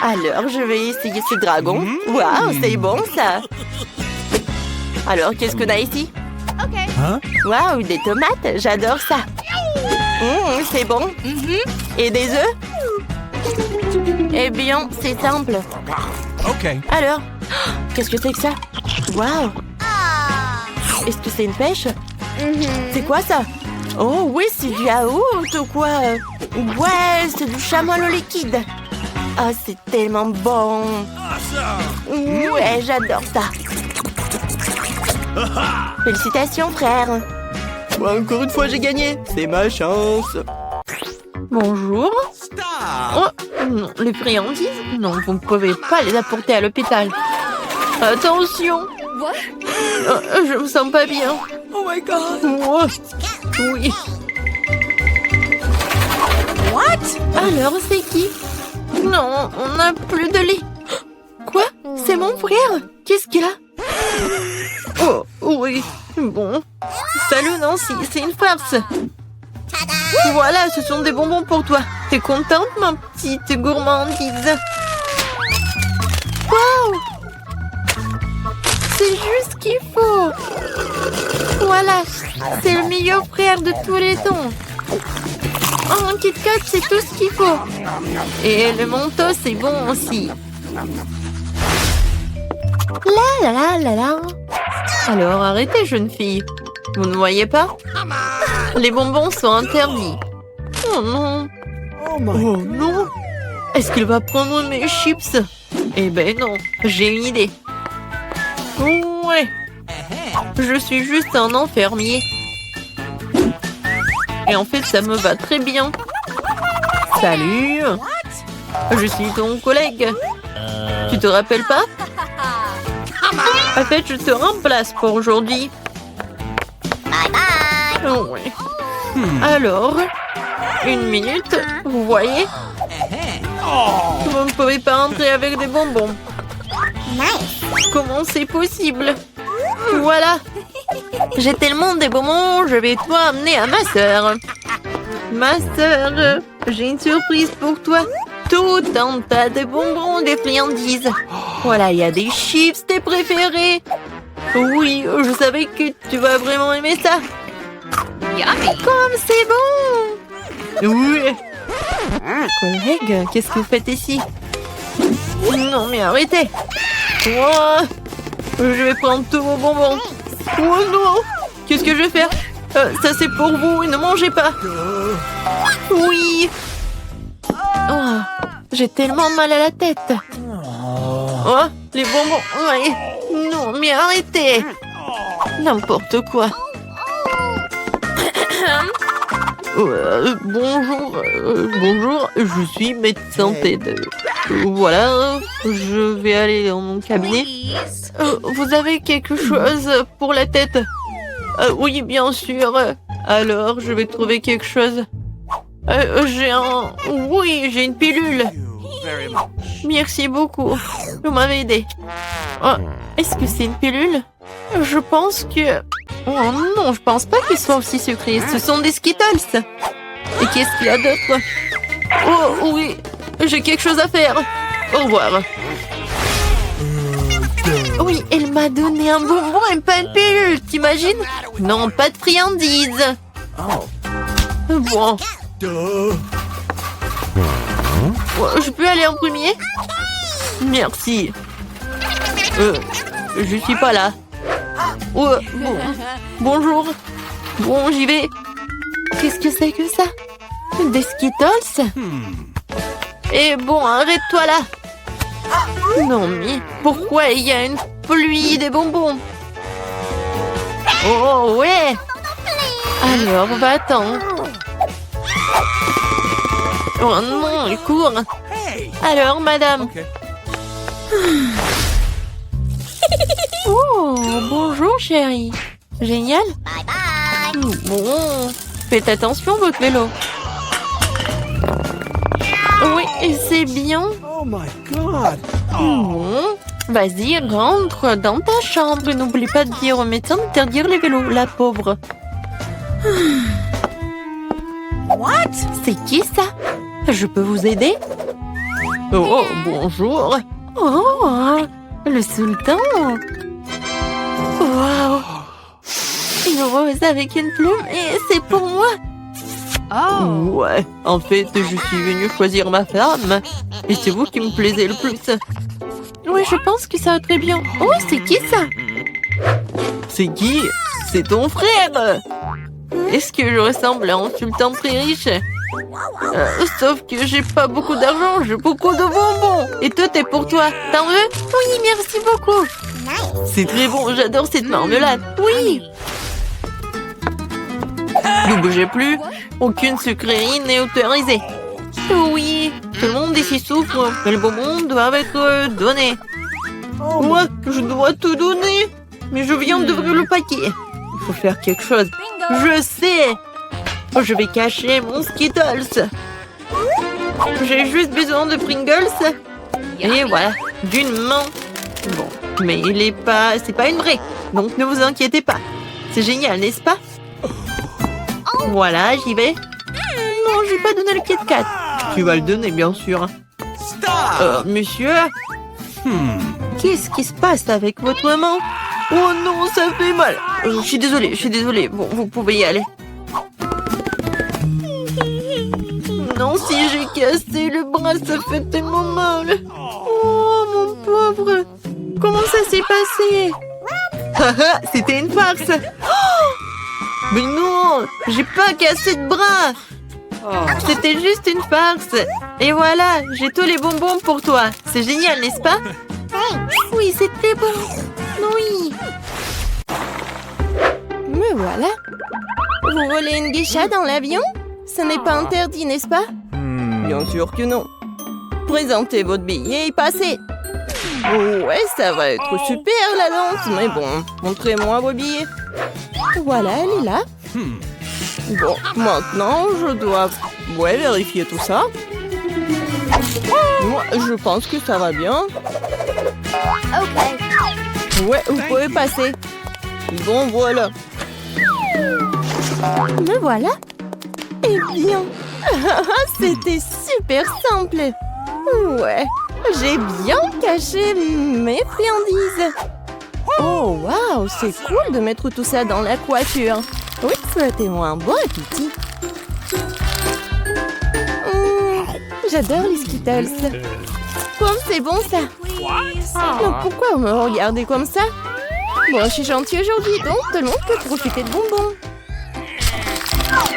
Alors, je vais essayer ce dragon. Waouh, c'est bon, ça. Alors, qu'est-ce qu'on a ici? Hein? Waouh, des tomates, j'adore ça. C'est bon. Et des œufs? Eh bien, c'est simple. OK. Alors, qu'est-ce que c'est que ça? Waouh! Est-ce que c'est une pêche? C'est quoi ça? Oh oui, c'est du yaourt ou quoi? Ouais, c'est du chamois au liquide. Ah, c'est tellement bon. Ouais, j'adore ça. Félicitations, frère. Encore une fois, j'ai gagné. C'est ma chance. Bonjour. Oh, non, les friandises? Non, vous ne pouvez pas les apporter à l'hôpital. Attention! Je me sens pas bien. Oh my god. Oh, oui. What? Alors, c'est qui? Non, on n'a plus de lit. Quoi? C'est mon frère? Qu'est-ce qu'il a? Oh, oui. Bon. Salut, Nancy. C'est une farce. Voilà, ce sont des bonbons pour toi. T'es contente, ma petite gourmandise? Waouh! C'est juste ce qu'il faut. Voilà, c'est le meilleur frère de tous les temps. Oh, un Kit Kat, c'est tout ce qu'il faut. Et le Mentos, c'est bon aussi. La la la la la. Alors, arrêtez, jeune fille. Vous ne voyez pas? Les bonbons sont interdits. Oh non. Oh my. Oh non. Est-ce qu'il va prendre mes chips? Eh ben non, j'ai une idée. Ouais. Je suis juste un enfermier. Et en fait, ça me va très bien. Salut. Je suis ton collègue. Tu te rappelles pas? En fait, je te remplace pour aujourd'hui. Ouais. Alors, une minute, vous voyez? Vous ne pouvez pas entrer avec des bonbons. Comment c'est possible? Voilà. J'ai tellement de bonbons, je vais tout amener à ma sœur. Ma sœur, j'ai une surprise pour toi. Tout un tas de bonbons, des friandises. Voilà, il y a des chips, tes préférés. Oui, je savais que tu vas vraiment aimer ça. Comme c'est bon! Oui! Collègue, qu'est-ce que vous faites ici? Non, mais arrêtez! Oh, je vais prendre tous vos bonbons. Oh non! Qu'est-ce que je vais faire? Ça, c'est pour vous et ne mangez pas. Oui! Oh, j'ai tellement mal à la tête. Oh, les bonbons. Ouais. Non, mais arrêtez! N'importe quoi. Bonjour, je suis médecin TED. Voilà, je vais aller dans mon cabinet. Vous avez quelque chose pour la tête? Oui, bien sûr. Alors, je vais trouver quelque chose. j'ai une pilule. Merci beaucoup. Vous m'avez aidé. Oh, est-ce que c'est une pilule? Je pense que... Oh non, je pense pas qu'ils soient aussi sucrés. Ce sont des Skittles. Et qu'est-ce qu'il y a d'autre? Oh oui, j'ai quelque chose à faire. Au revoir. Oui, elle m'a donné un bonbon et pas une pilule, t'imagines? Non, pas de friandises. Bon. Je peux aller en premier? Merci. Je suis pas là. Oh, bon. Bonjour. Bon, j'y vais. Qu'est-ce que c'est que ça? Des Skittles? Et bon, arrête-toi là. Non, mais pourquoi il y a une pluie des bonbons? Oh, ouais. Alors, va-t'en. Oh non, il court. Alors, madame. Oh, bonjour, chérie. Génial. Bon, faites attention, votre vélo. Oui, c'est c'est bien. Oh my God. Bon, vas-y, rentre dans ta chambre. N'oublie pas de dire au médecin d'interdire les vélos, la pauvre. What? C'est qui ça? Je peux vous aider? Oh, bonjour. Oh, le sultan. Waouh. Une rose avec une plume et c'est pour moi. Oh. Ouais, en fait, je suis venue choisir ma femme. Et c'est vous qui me plaisez le plus. Oui, je pense que ça va très bien. Oh, c'est qui ça? C'est qui? C'est ton frère. Est-ce que je ressemble à un sultan très riche? Sauf que j'ai pas beaucoup d'argent, j'ai beaucoup de bonbons. Et tout est pour toi. T'en veux? Oui, merci beaucoup. C'est très bon, j'adore cette marmelade. Oui. Ne bougez plus. Aucune sucrerie n'est autorisée. Oui, tout le monde ici souffre. Mais les bonbons doivent être donnés. Moi, je dois tout donner. Mais je viens d'ouvrir le paquet. Il faut faire quelque chose. Bingo. Je sais. Je vais cacher mon Skittles. J'ai juste besoin de Pringles. Et voilà, d'une main. Bon, mais c'est pas une vraie. Donc ne vous inquiétez pas. C'est génial, n'est-ce pas? Voilà, j'y vais. Non, j'ai pas donné le Kit Kat. Tu vas le donner, bien sûr. Stop. Monsieur? Qu'est-ce qui se passe avec votre maman? Oh non, ça fait mal. Je suis désolée. Bon, vous pouvez y aller. Non, si j'ai cassé le bras, ça fait tellement mal. Oh, mon pauvre. Comment ça s'est passé? Haha, c'était une farce. Oh, mais non, j'ai pas cassé de bras. C'était juste une farce. Et voilà, j'ai tous les bonbons pour toi. C'est génial, n'est-ce pas? Oui, c'était bon. Oui. Me voilà. Vous volez une geisha dans l'avion? Ce n'est pas interdit, n'est-ce pas? Bien sûr que non. Présentez votre billet et passez. Ouais, ça va être super la danse, mais bon, montrez-moi vos billets. Voilà, elle est là. Bon, maintenant, je dois vérifier tout ça. Moi, je pense que ça va bien. Okay. Ouais, vous pouvez passer. Bon, voilà. Me voilà. Eh bien, c'était super simple. Ouais, j'ai bien caché mes friandises. Oh, waouh, c'est cool de mettre tout ça dans la coiffure. Oui, souhaitez-moi un bon appétit. J'adore les Skittles. Comme c'est bon ça. Donc pourquoi vous me regardez comme ça? Bon, je suis gentille aujourd'hui, donc tout le monde peut profiter de bonbons.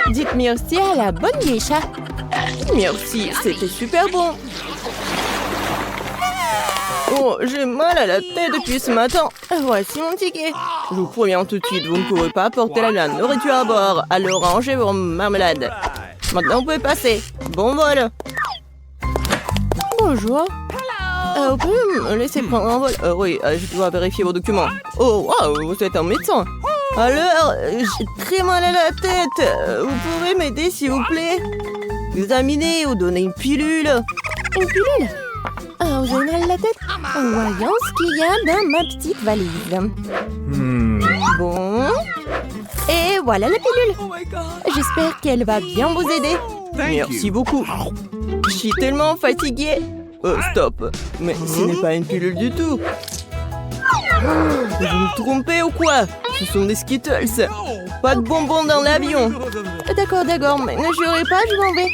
Dites merci à la bonne geisha. Merci, c'était super bon. Oh, j'ai mal à la tête depuis ce matin. Voici mon ticket. Je vous préviens tout de suite, vous ne pourrez pas porter la nourriture à bord. Alors rangez vos marmelades. Maintenant, vous pouvez passer. Bon vol. Bonjour. Vous pouvez me laisser prendre un vol? Oui, je dois vérifier vos documents. Oh, wow, vous êtes un médecin. Alors, j'ai très mal à la tête. Vous pouvez m'aider, s'il vous plaît? Examiner ou donner une pilule? Une pilule? Vous avez mal à la tête? Voyons ce qu'il y a dans ma petite valise. Bon. Et voilà la pilule. Oh my God. J'espère qu'elle va bien vous aider. Merci beaucoup. Je suis tellement fatiguée. Stop. Mais ce n'est pas une pilule du tout. Vous me trompez ou quoi? Ce sont des Skittles. Pas de bonbons dans l'avion. D'accord, mais ne jurez pas, je m'en vais.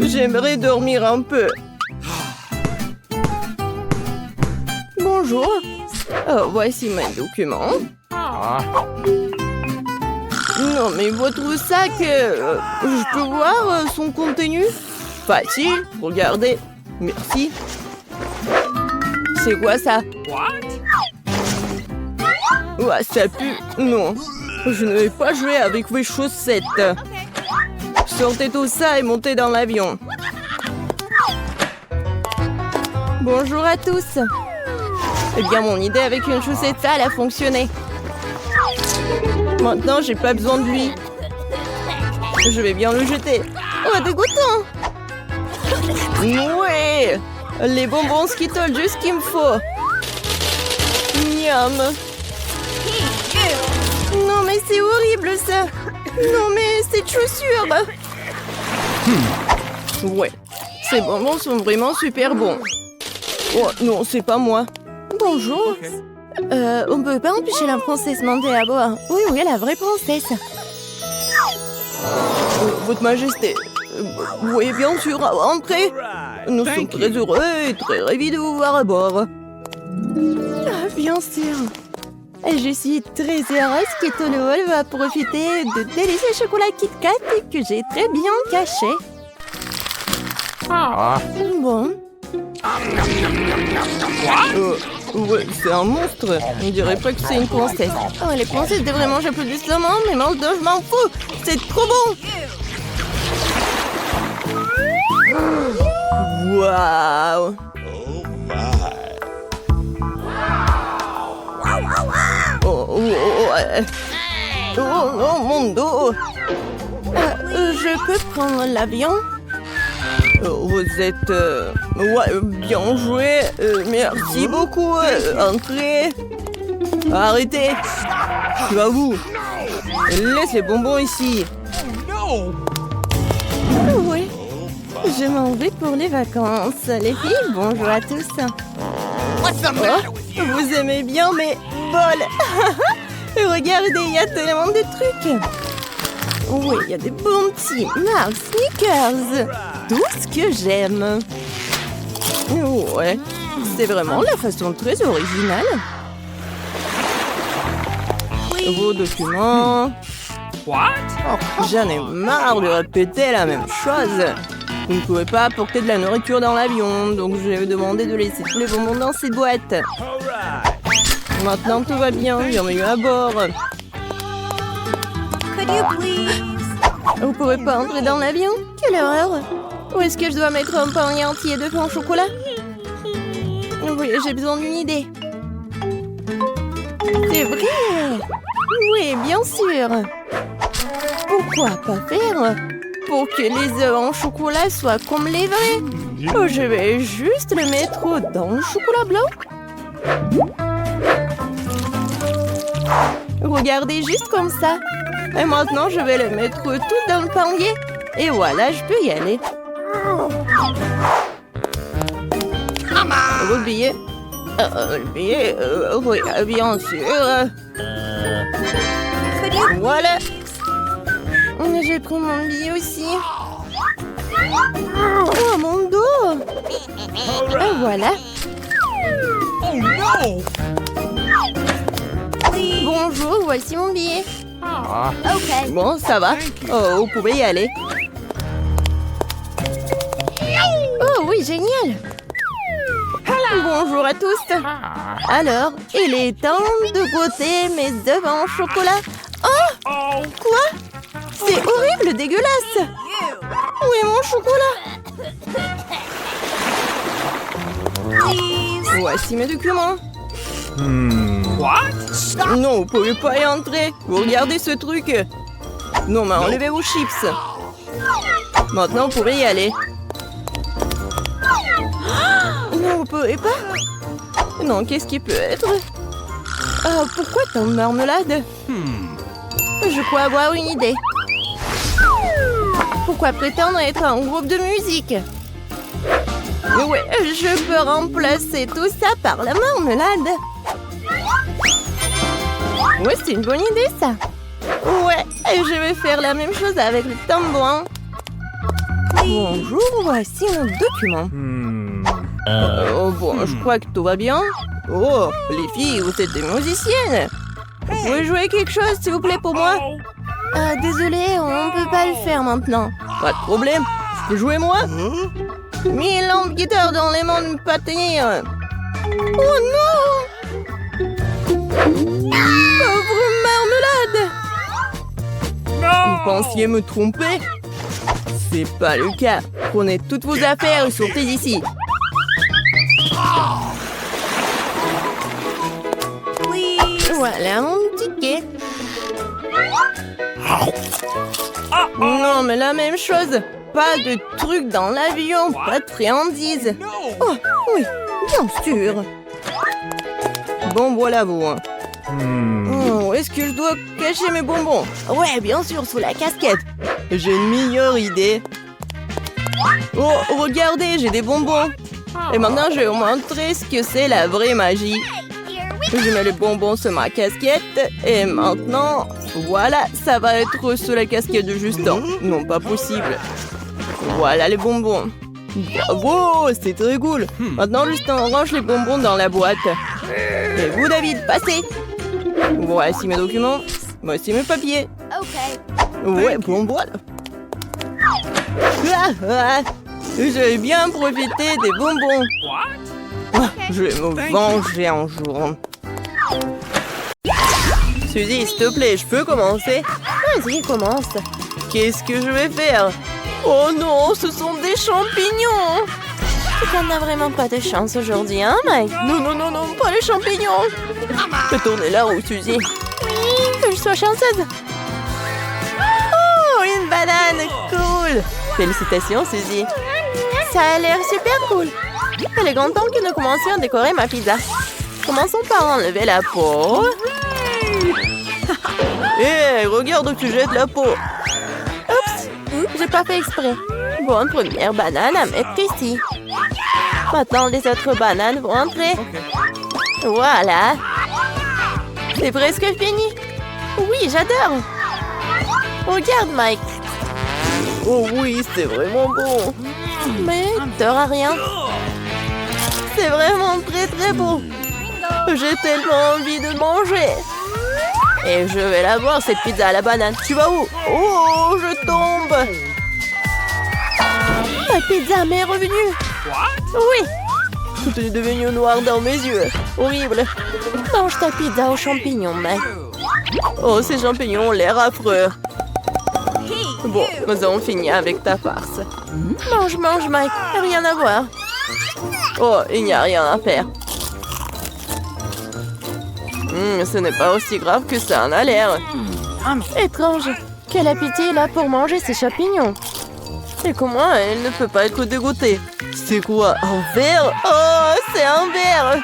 J'aimerais dormir un peu. Bonjour. Voici mes documents. Non, mais votre sac, je peux voir son contenu? Facile, regardez. Merci. C'est quoi ça? Ouais, ça pue. Non, je ne vais pas jouer avec vos chaussettes. Sortez tout ça et montez dans l'avion. Bonjour à tous. Eh bien, mon idée avec une chaussette sale a fonctionné. Maintenant, j'ai pas besoin de lui. Je vais bien le jeter. Oh, dégoûtant! Ouais, les bonbons Skittles, juste ce qu'il me faut. Miam. Non mais c'est horrible ça. Non mais cette chaussure. Ouais, ces bonbons sont vraiment super bons. Oh non, c'est pas moi. Bonjour. On peut pas empêcher la princesse Mandé à boire. Oui, oui, la vraie princesse. Votre Majesté. Oui, bien sûr, entrez. Nous sommes très heureux et très ravis de vous voir à bord. Ah, bien sûr. Je suis très heureuse que tout le monde va profiter de délicieux chocolats Kit Kat que j'ai très bien cachés. Bon. Ouais, c'est un monstre. On dirait pas que c'est une princesse. Oh, les princesses devraient manger plus doucement, mais non, je m'en fous. C'est trop bon. Waouh. Oh, mon dos. Je peux prendre l'avion? Vous êtes... ouais, bien joué. Merci beaucoup. Entrez. Arrêtez. C'est à vous. Laisse les bonbons ici. Oui. Je m'en vais pour les vacances. Les filles, bonjour à tous. Oh, vous aimez bien mes bols. Regardez, il y a tellement de trucs. Oui, il y a des bons petits Mars Snickers. Tout ce que j'aime. Ouais, c'est vraiment la façon très originale. Vos documents. J'en ai marre de répéter la même chose. Vous ne pouvez pas apporter de la nourriture dans l'avion, donc je vais vous demander de laisser tous les bonbons dans ces boîtes. Maintenant tout va bien, bienvenue à bord. Vous pouvez pas entrer dans l'avion? Quelle horreur! Où est-ce que je dois mettre un panier entier de pain au chocolat? Oui, j'ai besoin d'une idée. C'est vrai! Oui, bien sûr! Pourquoi pas faire pour que les œufs en chocolat soient comme les vrais? Oh, je vais juste le mettre dans le chocolat blanc. Regardez, juste comme ça. Et maintenant, je vais le mettre tout dans le panier. Et voilà, je peux y aller. Votre billet? Le billet? Oui, bien sûr. Voilà. J'ai pris mon billet aussi. Oh, mon dos. Et voilà. Bonjour, voici mon billet. Ok. Bon, ça va. Oh, vous pouvez y aller. Oh oui, génial. Bonjour à tous. Alors, il est temps de goûter mes œufs en chocolat. Oh! Quoi? C'est horrible, dégueulasse. Où est mon chocolat? Voici mes documents. What? Non, vous pouvez pas y entrer. Vous regardez ce truc. Non, mais enlevez vos chips. Maintenant, vous pouvez y aller. Non, vous pouvez pas. Non, qu'est-ce qui peut être? Ah, pourquoi tant de marmelade? Je crois avoir une idée. Pourquoi prétendre être un groupe de musique? Ouais, je peux remplacer tout ça par la marmelade. Ouais, c'est une bonne idée, ça. Ouais, je vais faire la même chose avec le tambourin. Bonjour, voici mon document. Bon, je crois que tout va bien. Oh, les filles, vous êtes des musiciennes. Vous pouvez jouer quelque chose, s'il vous plaît, pour moi? Désolé, on peut pas le faire maintenant. Pas de problème, je peux jouer moi? 1000 ans de guitare dans les mains de pas tenir. Oh non! Pauvre marmelade! Vous pensiez me tromper? C'est pas le cas. Prenez toutes vos affaires et sortez d'ici. Voilà mon ticket. Non, mais la même chose. Pas de trucs dans l'avion, pas de friandises. Oh, oui, bien sûr. Bon, voilà bon. Oh, est-ce que je dois cacher mes bonbons? Ouais, bien sûr, sous la casquette. J'ai une meilleure idée. Oh, regardez, j'ai des bonbons. Et maintenant, je vais vous montrer ce que c'est la vraie magie. Je mets les bonbons sur ma casquette. Et maintenant, voilà, ça va être sur la casquette de Justin. Non, pas possible. Voilà les bonbons. Bravo, c'est très cool. Maintenant, Justin range les bonbons dans la boîte. Et vous, David, passez. Voici mes documents. Voici mes papiers. Ouais, bon, voilà. Je vais bien profiter des bonbons. Je vais me venger un jour. Suzy, s'il te plaît, je peux commencer? Vas-y, commence. Qu'est-ce que je vais faire? Oh non, ce sont des champignons! Tu n'as vraiment pas de chance aujourd'hui, hein, Mike? Non, non, non, non, pas les champignons! Fais tourner la roue, Suzy. Oui, que je sois chanceuse. Oh, une banane, cool! Félicitations, Suzy. Ça a l'air super cool. Il est grand temps que nous commencions à décorer ma pizza. Commençons par enlever la peau. Hé, regarde où tu jettes la peau. Oups, j'ai pas fait exprès. Bon, première banane à mettre ici. Maintenant, les autres bananes vont entrer. Voilà. C'est presque fini. Oui, j'adore. Regarde, Mike. Oh oui, c'est vraiment bon. Mais t'auras rien. C'est vraiment très très beau. J'ai tellement envie de manger. Et je vais la voir, cette pizza à la banane. Tu vas où? Oh, je tombe. Ma pizza m'est revenue. Oui. Tout est devenu noir dans mes yeux. Horrible. Mange ta pizza aux champignons, mec. Oh, ces champignons ont l'air affreux. Bon, nous avons fini avec ta farce. Mange, mange, Mike. Rien à voir. Oh, il n'y a rien à faire. Ce n'est pas aussi grave que ça en a l'air. Étrange. Quel appétit il a pour manger ces champignons. Et comment elle ne peut pas être dégoûtée? C'est quoi? Un verre? Oh, c'est un verre.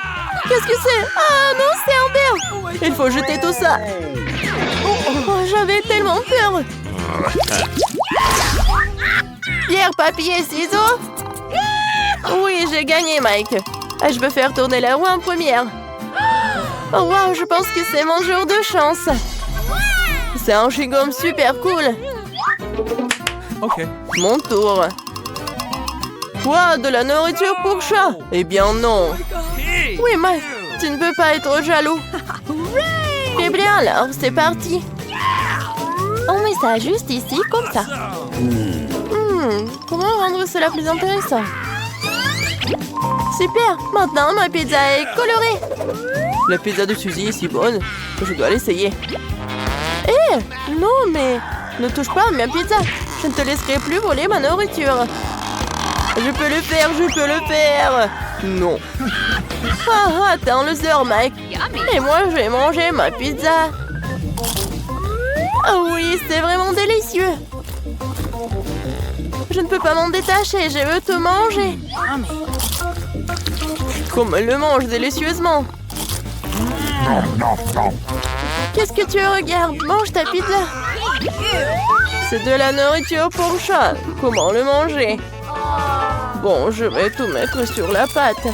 Qu'est-ce que c'est? Ah non, c'est un verre. Il faut jeter tout ça. Oh, j'avais tellement peur. Pierre, papier, ciseaux. Oui, j'ai gagné, Mike. Je veux faire tourner la roue en première. Oh wow, je pense que c'est mon jour de chance. C'est un chewing-gum super cool. Ok. Mon tour. Quoi, de la nourriture pour chat? Eh bien non. Oui, Mike, tu ne peux pas être jaloux. Eh bien alors, c'est parti. On met ça juste ici, comme ça. Comment rendre cela plus intéressant? Super, maintenant ma pizza est colorée. La pizza de Suzy est si bonne, je dois l'essayer. Eh, non mais, ne touche pas à ma pizza. Je ne te laisserai plus voler ma nourriture. Je peux le faire, je peux le faire. Non. Ah, attends le soeur, Mike. Et moi, je vais manger ma pizza. Oh oui, c'est vraiment délicieux. Je ne peux pas m'en détacher, je veux te manger. Comme elle le mange délicieusement. Qu'est-ce que tu regardes? Mange ta pizza. C'est de la nourriture pour chat. Comment le manger? Bon, je vais tout mettre sur la pâte.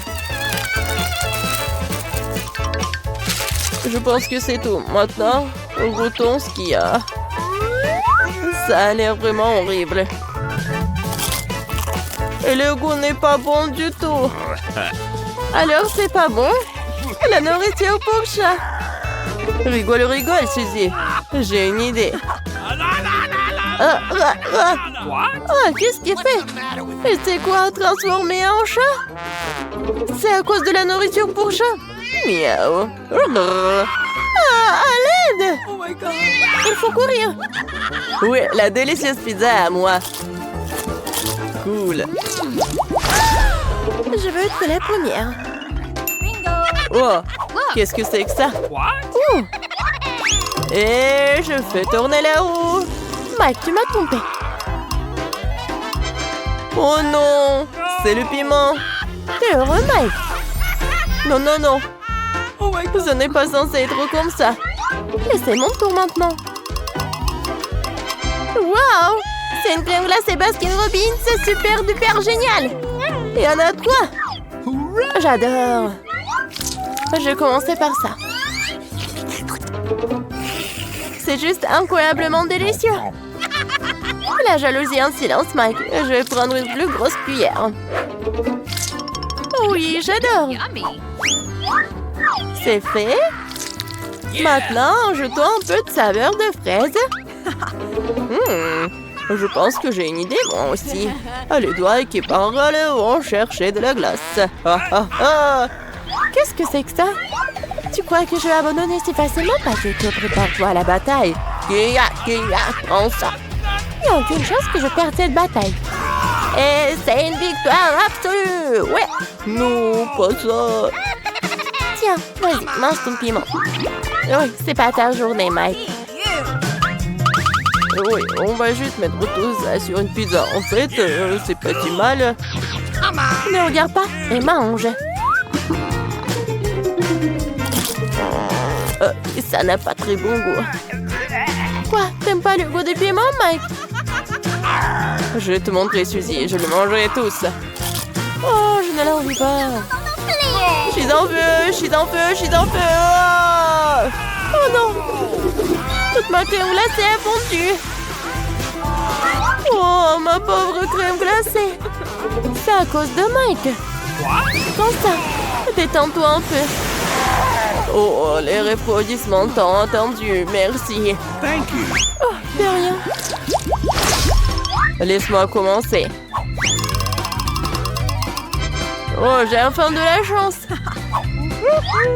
Je pense que c'est tout. Maintenant, goûtons ce qu'il y a. Ça a l'air vraiment horrible. Et le goût n'est pas bon du tout. Alors, c'est pas bon? La nourriture pour chat. Rigole, rigole, Suzy. J'ai une idée. Qu'est-ce qu'il fait? Et c'est quoi, transformer en chat? C'est à cause de la nourriture pour chat? Miaou. À l'aide! Il faut courir. Oui, la délicieuse pizza à moi. Cool. Je veux être la première. Oh, qu'est-ce que c'est que ça? Et je fais tourner la roue. Mike, tu m'as trompé. Oh non, c'est le piment. T'es heureux, Mike? Non, non, non. Ce n'est pas censé être comme ça. Et c'est mon tour maintenant. Waouh! C'est une crème glacée Baskin Robbins, c'est super duper génial! Il y en a 3! J'adore! Je vais commencer par ça. C'est juste incroyablement délicieux! La jalousie en silence, Mike. Je vais prendre une plus grosse cuillère. Oui, j'adore! C'est fait? Maintenant, ajoutons un peu de saveur de fraise. Je pense que j'ai une idée, moi aussi. Les doigts qui parlent vont chercher de la glace. Qu'est-ce que c'est que ça? Tu crois que je vais abandonner si facilement? Pas du tout, prépare-toi à la bataille. Prends ça. Il n'y a aucune chance que je perde cette bataille. Et c'est une victoire absolue. Ouais. Non, pas ça. Tiens, vas-y, mange ton piment. Oui, c'est pas ta journée, Mike. Oui, on va juste mettre tout ça sur une pizza. En fait, c'est pas si mal. Ne regarde pas et mange. Ça n'a pas très bon goût. Quoi? T'aimes pas le goût du piment, Mike? Je vais te montrer, Suzy. Je le mangerai tous. Oh, je ne l'envie pas. Je suis en feu. Oh non! Toute ma crème glacée est fondue. Oh, ma pauvre crème glacée. C'est à cause de Mike. Prends ça. Détends-toi un peu. Oh, les refroidissements tant attendus. Merci. Oh, de rien. Laisse-moi commencer. Oh, j'ai enfin de la chance.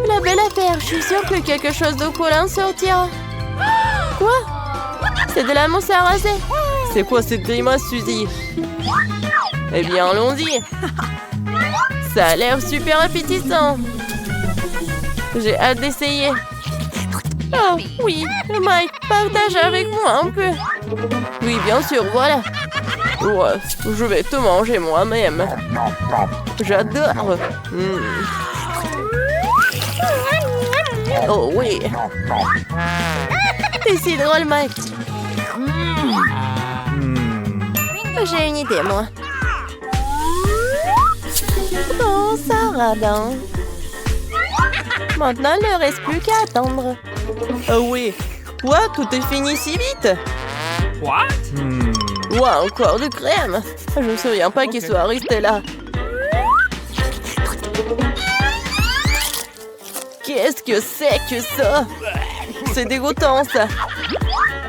La belle affaire. Je suis sûre que quelque chose de collant sortira. Quoi? C'est de la mousse à raser. C'est quoi cette grimace, Suzy? Eh bien, allons-y. Ça a l'air super appétissant. J'ai hâte d'essayer. Oh, oui. Mike, partage avec moi un peu. Oui, bien sûr, voilà. Ouais, je vais te manger moi-même. J'adore. Oh oui. C'est si drôle, Mike. J'ai une idée, moi. Oh, ça radin. Maintenant, il ne reste plus qu'à attendre. Oui. Quoi? Tout est fini si vite? What? Ouah, encore de crème. Je ne me souviens pas qu'il soit resté là. Qu'est-ce que c'est que ça? C'est dégoûtant, ça.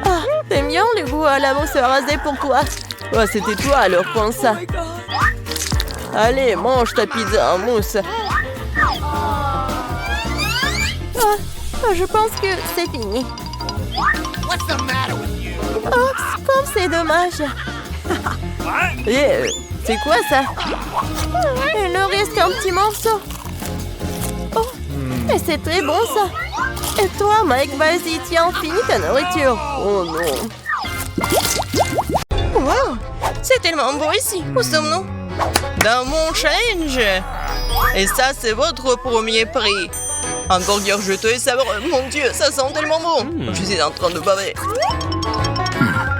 Ah, t'aimes bien le goût à la mousse à raser pour toi? Oh, c'était toi alors, prends ça. Allez, mange ta pizza en mousse. Je pense que c'est fini. Oups, comme c'est dommage. C'est quoi ça? Il ne reste qu'un petit morceau. Oh, mais c'est très bon ça. Et toi, Mike, vas-y, tiens, finis ta nourriture. Oh non. Wow, c'est tellement beau ici. Où sommes-nous? Dans mon challenge. Et ça, c'est votre premier prix. Un burger juteux et savoureux. Mon Dieu, ça sent tellement bon. Je suis en train de baver.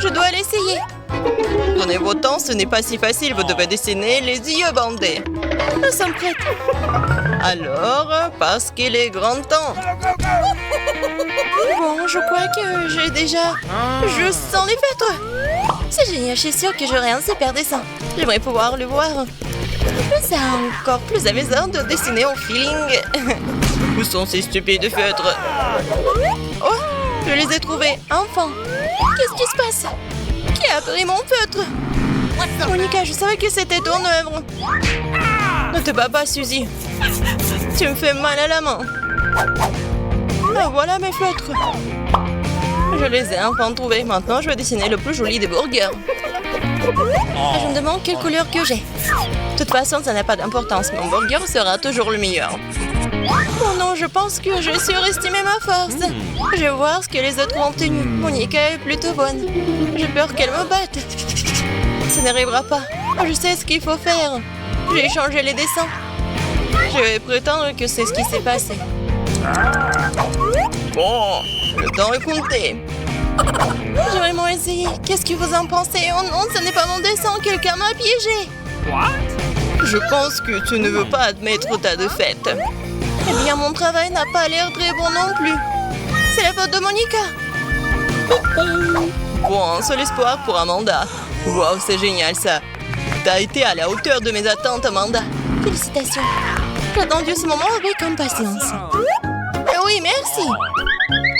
Je dois l'essayer. Prenez vos temps, ce n'est pas si facile. Vous devez dessiner les yeux bandés. Nous sommes prêtes. Alors, parce qu'il est grand temps. Bon, je crois que j'ai déjà... Je sens les fêtes. C'est génial, je suis sûre que j'aurai un super dessin. J'aimerais pouvoir le voir. C'est encore plus amusant de dessiner en feeling. Où sont ces stupides feutres? Oh, je les ai trouvés. Enfin. Qu'est-ce qui se passe? Qui a pris mon feutre? Monica, je savais que c'était ton œuvre. Ne te bats pas, Suzy. Tu me fais mal à la main. Ah, voilà mes feutres. Je les ai enfin trouvés. Maintenant, je vais dessiner le plus joli des burgers. Je me demande quelle couleur que j'ai. De toute façon, ça n'a pas d'importance. Mon burger sera toujours le meilleur. Oh non, je pense que j'ai surestimé ma force. Je vais voir ce que les autres ont tenu. Monica est plutôt bonne. J'ai peur qu'elle me batte. Ça n'arrivera pas. Je sais ce qu'il faut faire. J'ai changé les dessins. Je vais prétendre que c'est ce qui s'est passé. Bon, le temps est compté. J'ai vraiment essayé. Qu'est-ce que vous en pensez? Oh non, ce n'est pas mon dessin. Quelqu'un m'a piégé. Je pense que tu ne veux pas admettre ta défaite. Eh bien, mon travail n'a pas l'air très bon non plus. C'est la faute de Monica. Bon, un seul espoir pour Amanda. Wow, c'est génial ça. T'as été à la hauteur de mes attentes, Amanda. Félicitations. J'ai attendu ce moment avec impatience. Oui, merci.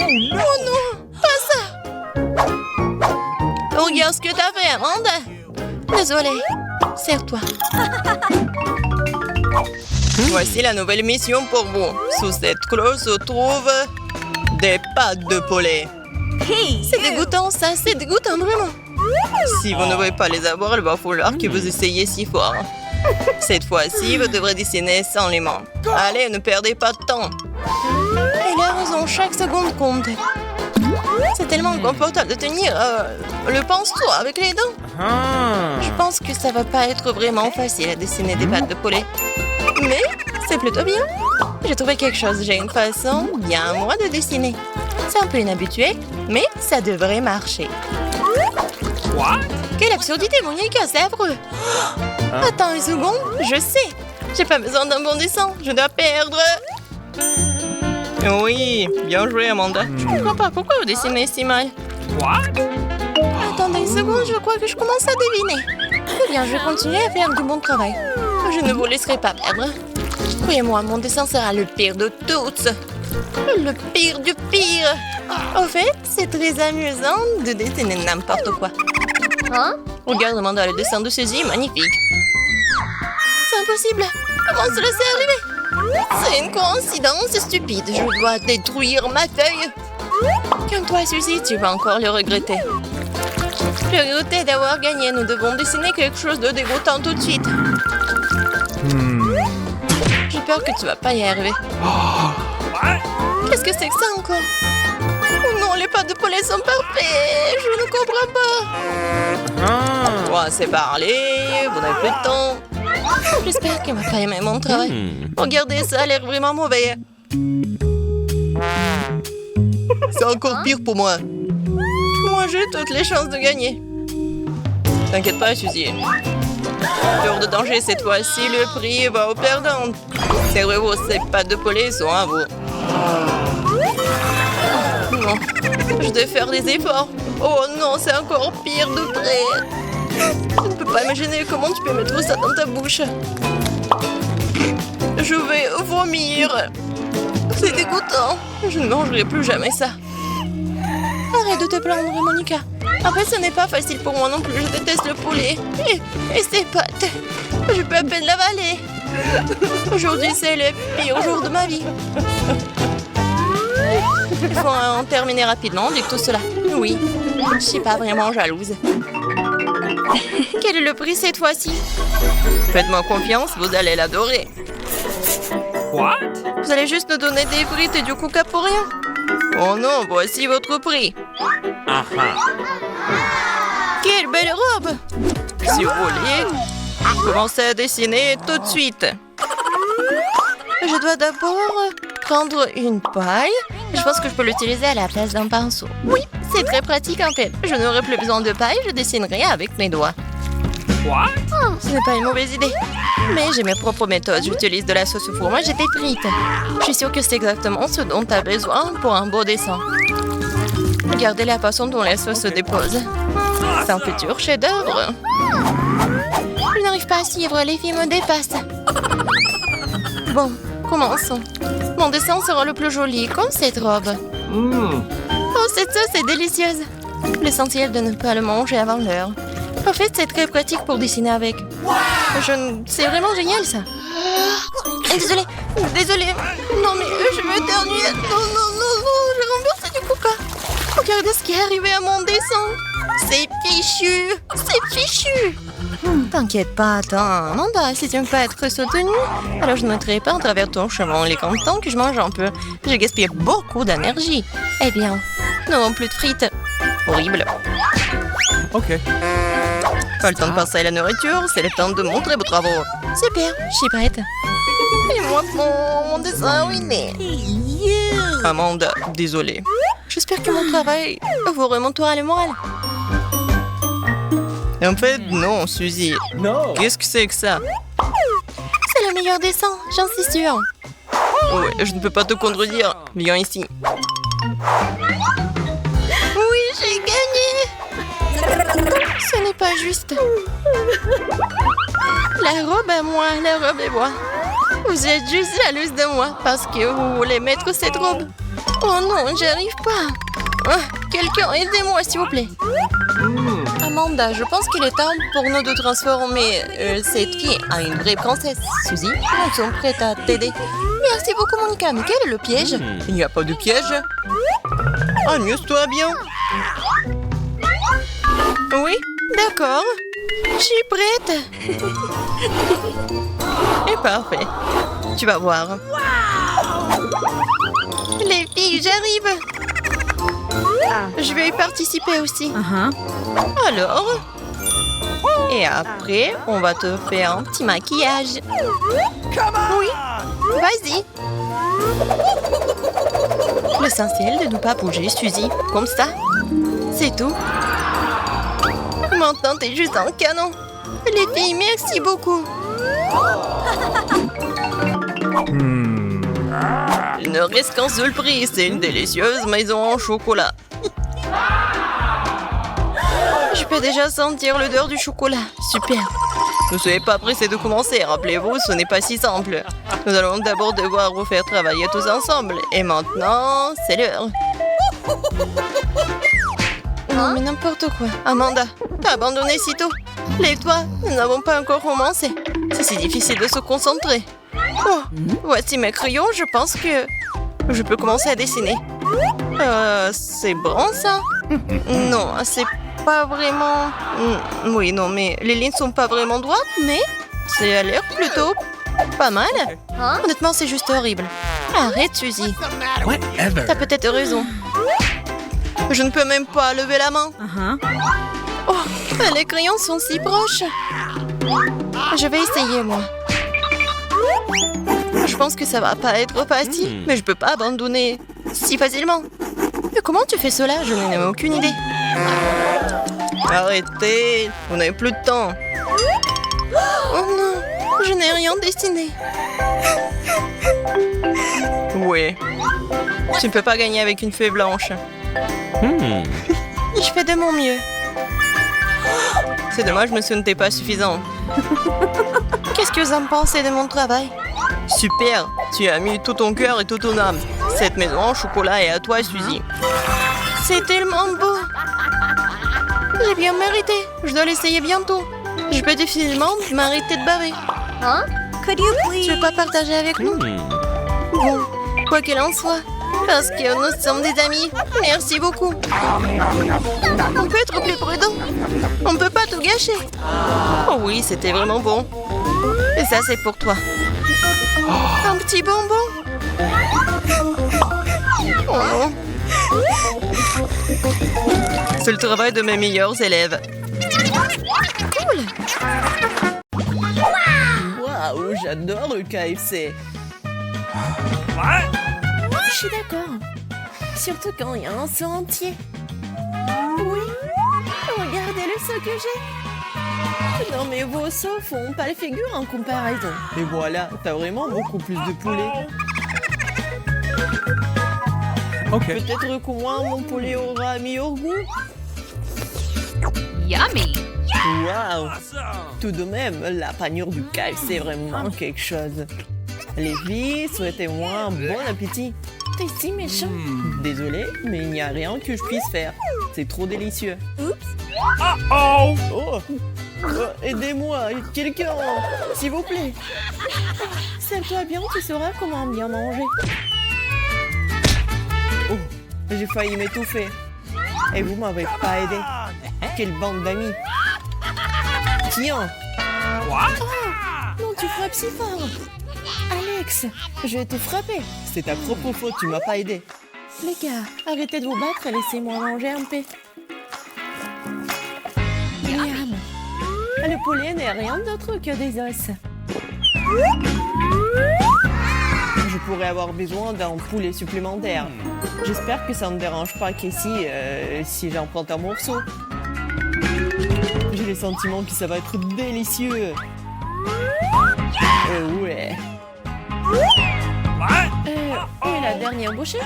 Oh non, pas ça. Regarde ce que t'as fait, Amanda. Désolée. Serre-toi. Voici la nouvelle mission pour vous. Sous cette cloche se trouvent des pâtes de poulet. C'est dégoûtant, ça. C'est dégoûtant, vraiment. Si vous ne voulez pas les avoir, il va falloir que vous essayiez si fort. Cette fois-ci, vous devrez dessiner sans les mains. Allez, ne perdez pas de temps. Et là, raison, chaque seconde compte. C'est tellement inconfortable de tenir le pinceau avec les dents. Je pense que ça va pas être vraiment facile à dessiner des pâtes de poulet. Mais c'est plutôt bien. J'ai trouvé quelque chose. J'ai une façon bien à moi de dessiner. C'est un peu inhabituel, mais ça devrait marcher. Quelle absurdité, Monica, c'est affreux. Attends une seconde, je sais. J'ai pas besoin d'un bon dessin, je dois perdre. Oui, bien joué, Amanda. Je comprends pas, pourquoi vous dessinez si mal? Attendez une seconde, je crois que je commence à deviner. Eh bien, je vais continuer à faire du bon travail. Je ne vous laisserai pas perdre. Croyez-moi, mon dessin sera le pire de toutes. Le pire du pire. Au fait, c'est très amusant de dessiner n'importe quoi. Hein? Regarde, Amanda, le dessin de Suzy est magnifique. C'est impossible. Comment cela s'est arrivé? C'est une coïncidence stupide. Je dois détruire ma feuille. Comme toi, Suzy, tu vas encore le regretter. Je regrettais d'avoir gagné. Nous devons dessiner quelque chose de dégoûtant tout de suite. J'ai peur que tu vas pas y arriver. Qu'est-ce que c'est que ça encore? Oh non, les pâtes de poulet sont parfaites. Je ne comprends pas. Ouais, c'est parlé. Vous n'avez plus de temps. J'espère qu'elle va pas aimer mon travail. Regardez, ça a l'air vraiment mauvais. C'est encore pire pour moi. Moi, j'ai toutes les chances de gagner. T'inquiète pas, Suzy. Hors de danger cette fois-ci, le prix va aux perdants. Servez-vous, ces pâtes de poulet sont à vous. Non, je dois faire des efforts. Oh non, c'est encore pire de près. Je ne peux pas imaginer comment tu peux mettre ça dans ta bouche. Je vais vomir. C'est dégoûtant. Je ne mangerai plus jamais ça. Arrête de te plaindre, Monica. En fait, ce n'est pas facile pour moi non plus. Je déteste le poulet. Et ses pâtes. Je peux à peine l'avaler. Aujourd'hui, c'est le pire jour de ma vie. Il faut en terminer rapidement avec tout cela. Oui, je suis pas vraiment jalouse. Quel est le prix cette fois-ci? Faites-moi confiance, vous allez l'adorer. Vous allez juste nous donner des frites et du coca pour rien? Oh non, voici votre prix. Quelle belle robe! Si vous voulez, commencez à dessiner tout de suite. Je dois d'abord prendre une paille. Je pense que je peux l'utiliser à la place d'un pinceau. Oui, c'est très pratique en fait. Je n'aurai plus besoin de paille, je dessinerai avec mes doigts. Oh, ce n'est pas une mauvaise idée. Mais j'ai mes propres méthodes. J'utilise de la sauce au fromage et des frites. Je suis sûre que c'est exactement ce dont tu as besoin pour un beau dessin. Regardez la façon dont la sauce se dépose. C'est un futur chef-d'œuvre. Je n'arrive pas à suivre, les filles me dépassent. Bon, commençons. Mon dessin sera le plus joli, comme cette robe. Oh, cette sauce est délicieuse. L'essentiel de ne pas le manger avant l'heure. En fait, c'est très pratique pour dessiner avec. C'est vraiment génial, ça. Désolée. Non, mais je veux éternuer. Non, j'ai renversé du coca. Regardez ce qui est arrivé à mon dessin. C'est fichu. T'inquiète pas, attends. Amanda, si tu ne veux pas être soutenue, alors je ne mettrai pas à travers ton chemin. Il est content que je mange un peu. J'ai gaspillé beaucoup d'énergie. Eh bien, non plus de frites. Horrible. Ok. Pas le temps de passer à la nourriture, c'est le temps de montrer vos travaux. Super, je suis prête. Et moi, mon dessin ruiné. Amanda, désolée. J'espère que mon travail vous remontera le moral. En fait, non, Suzy. No. Qu'est-ce que c'est que ça? C'est le meilleur dessin, j'en suis sûre. Ouais, je ne peux pas te contredire. Viens ici. Oui, j'ai gagné. Ce n'est pas juste. La robe à moi, la robe est moi. Vous êtes juste jalouse de moi parce que vous voulez mettre cette robe. Oh non, j'y arrive pas. Ah, quelqu'un, aidez-moi s'il vous plaît. Amanda, je pense qu'il est temps pour nous de transformer cette fille en une vraie princesse. Suzy, nous sommes prêtes à t'aider. Merci beaucoup, Monica. Mais quel est le piège? Il n'y a pas de piège. Amuse-toi bien. Oui, d'accord. Je suis prête. Et parfait. Tu vas voir. Les filles, j'arrive. Je vais y participer aussi. Alors? Et après, on va te faire un petit maquillage. Oui, vas-y. L'essentiel de ne pas bouger, Suzy. Comme ça. C'est tout. Maintenant, t'es juste un canon. Les filles, merci beaucoup. Il ne reste qu'un seul prix. C'est une délicieuse maison en chocolat. Je peux déjà sentir l'odeur du chocolat. Super. Ne soyez pas pressés de commencer. Rappelez-vous, ce n'est pas si simple. Nous allons d'abord devoir vous faire travailler tous ensemble. Et maintenant, c'est l'heure. Non, mais n'importe quoi. Amanda, t'as abandonné si tôt. Lève-toi, nous n'avons pas encore commencé. C'est si difficile de se concentrer. Oh, voici mes crayons, je pense que je peux commencer à dessiner. C'est bon ça? Non, c'est pas vraiment... Oui, non, mais les lignes sont pas vraiment droites, mais ça a l'air plutôt pas mal. Honnêtement, c'est juste horrible. Arrête, Suzy. Whatever. T'as peut-être raison. Je ne peux même pas lever la main. Oh, les crayons sont si proches. Je vais essayer, moi. Je pense que ça va pas être facile, mais je peux pas abandonner si facilement. Mais comment tu fais cela? Je n'en ai aucune idée. Arrêtez, vous n'avez plus de temps. Oh non, je n'ai rien dessiné. Oui, tu ne peux pas gagner avec une feuille blanche. Je fais de mon mieux. C'est dommage, mais ce n'était pas suffisant. Qu'est-ce que vous en pensez de mon travail? Super, tu as mis tout ton cœur et toute ton âme. Cette maison en chocolat est à toi, Suzy. C'est tellement beau. J'ai bien mérité. Je dois l'essayer bientôt. Je peux difficilement m'arrêter de baver. Tu veux pas partager avec nous? Bon, quoi qu'il en soit, parce que nous sommes des amis. Merci beaucoup. On peut être plus prudent. On ne peut pas tout gâcher. Oh oui, c'était vraiment bon. Et ça, c'est pour toi. Un petit bonbon. Oh. C'est le travail de mes meilleurs élèves. Cool. Waouh, j'adore le KFC. Je suis d'accord. Surtout quand il y a un saut entier. Oui. Regardez le saut que j'ai. Non mais vos sauts font pas les figures en comparaison. Et voilà, t'as vraiment beaucoup plus de poulet. Ok. Peut-être que moi, mon poulet aura meilleur goût. Yummy. Waouh. Tout de même, la panure du KFC est vraiment quelque chose. Les filles, souhaitez-moi un bon appétit. T'es si méchant. Désolé, mais il n'y a rien que je puisse faire. C'est trop délicieux. Oh! Oh, aidez-moi, quelqu'un, s'il vous plaît. Sers-toi bien, tu sauras comment bien manger. Oh, j'ai failli m'étouffer. Et vous m'avez pas aidé. Quelle bande d'amis. Tiens. Oh, non, tu frappes si fort. Alex, je vais te frapper. C'est ta propre faute, tu m'as pas aidé. Les gars, arrêtez de vous battre et laissez-moi manger un peu. Liam, Le poulet n'est rien d'autre que des os. Je pourrais avoir besoin d'un poulet supplémentaire. J'espère que ça ne me dérange pas qu'ici, si j'en prends un morceau. J'ai le sentiment que ça va être délicieux. Ouais. Où est la dernière bouchée?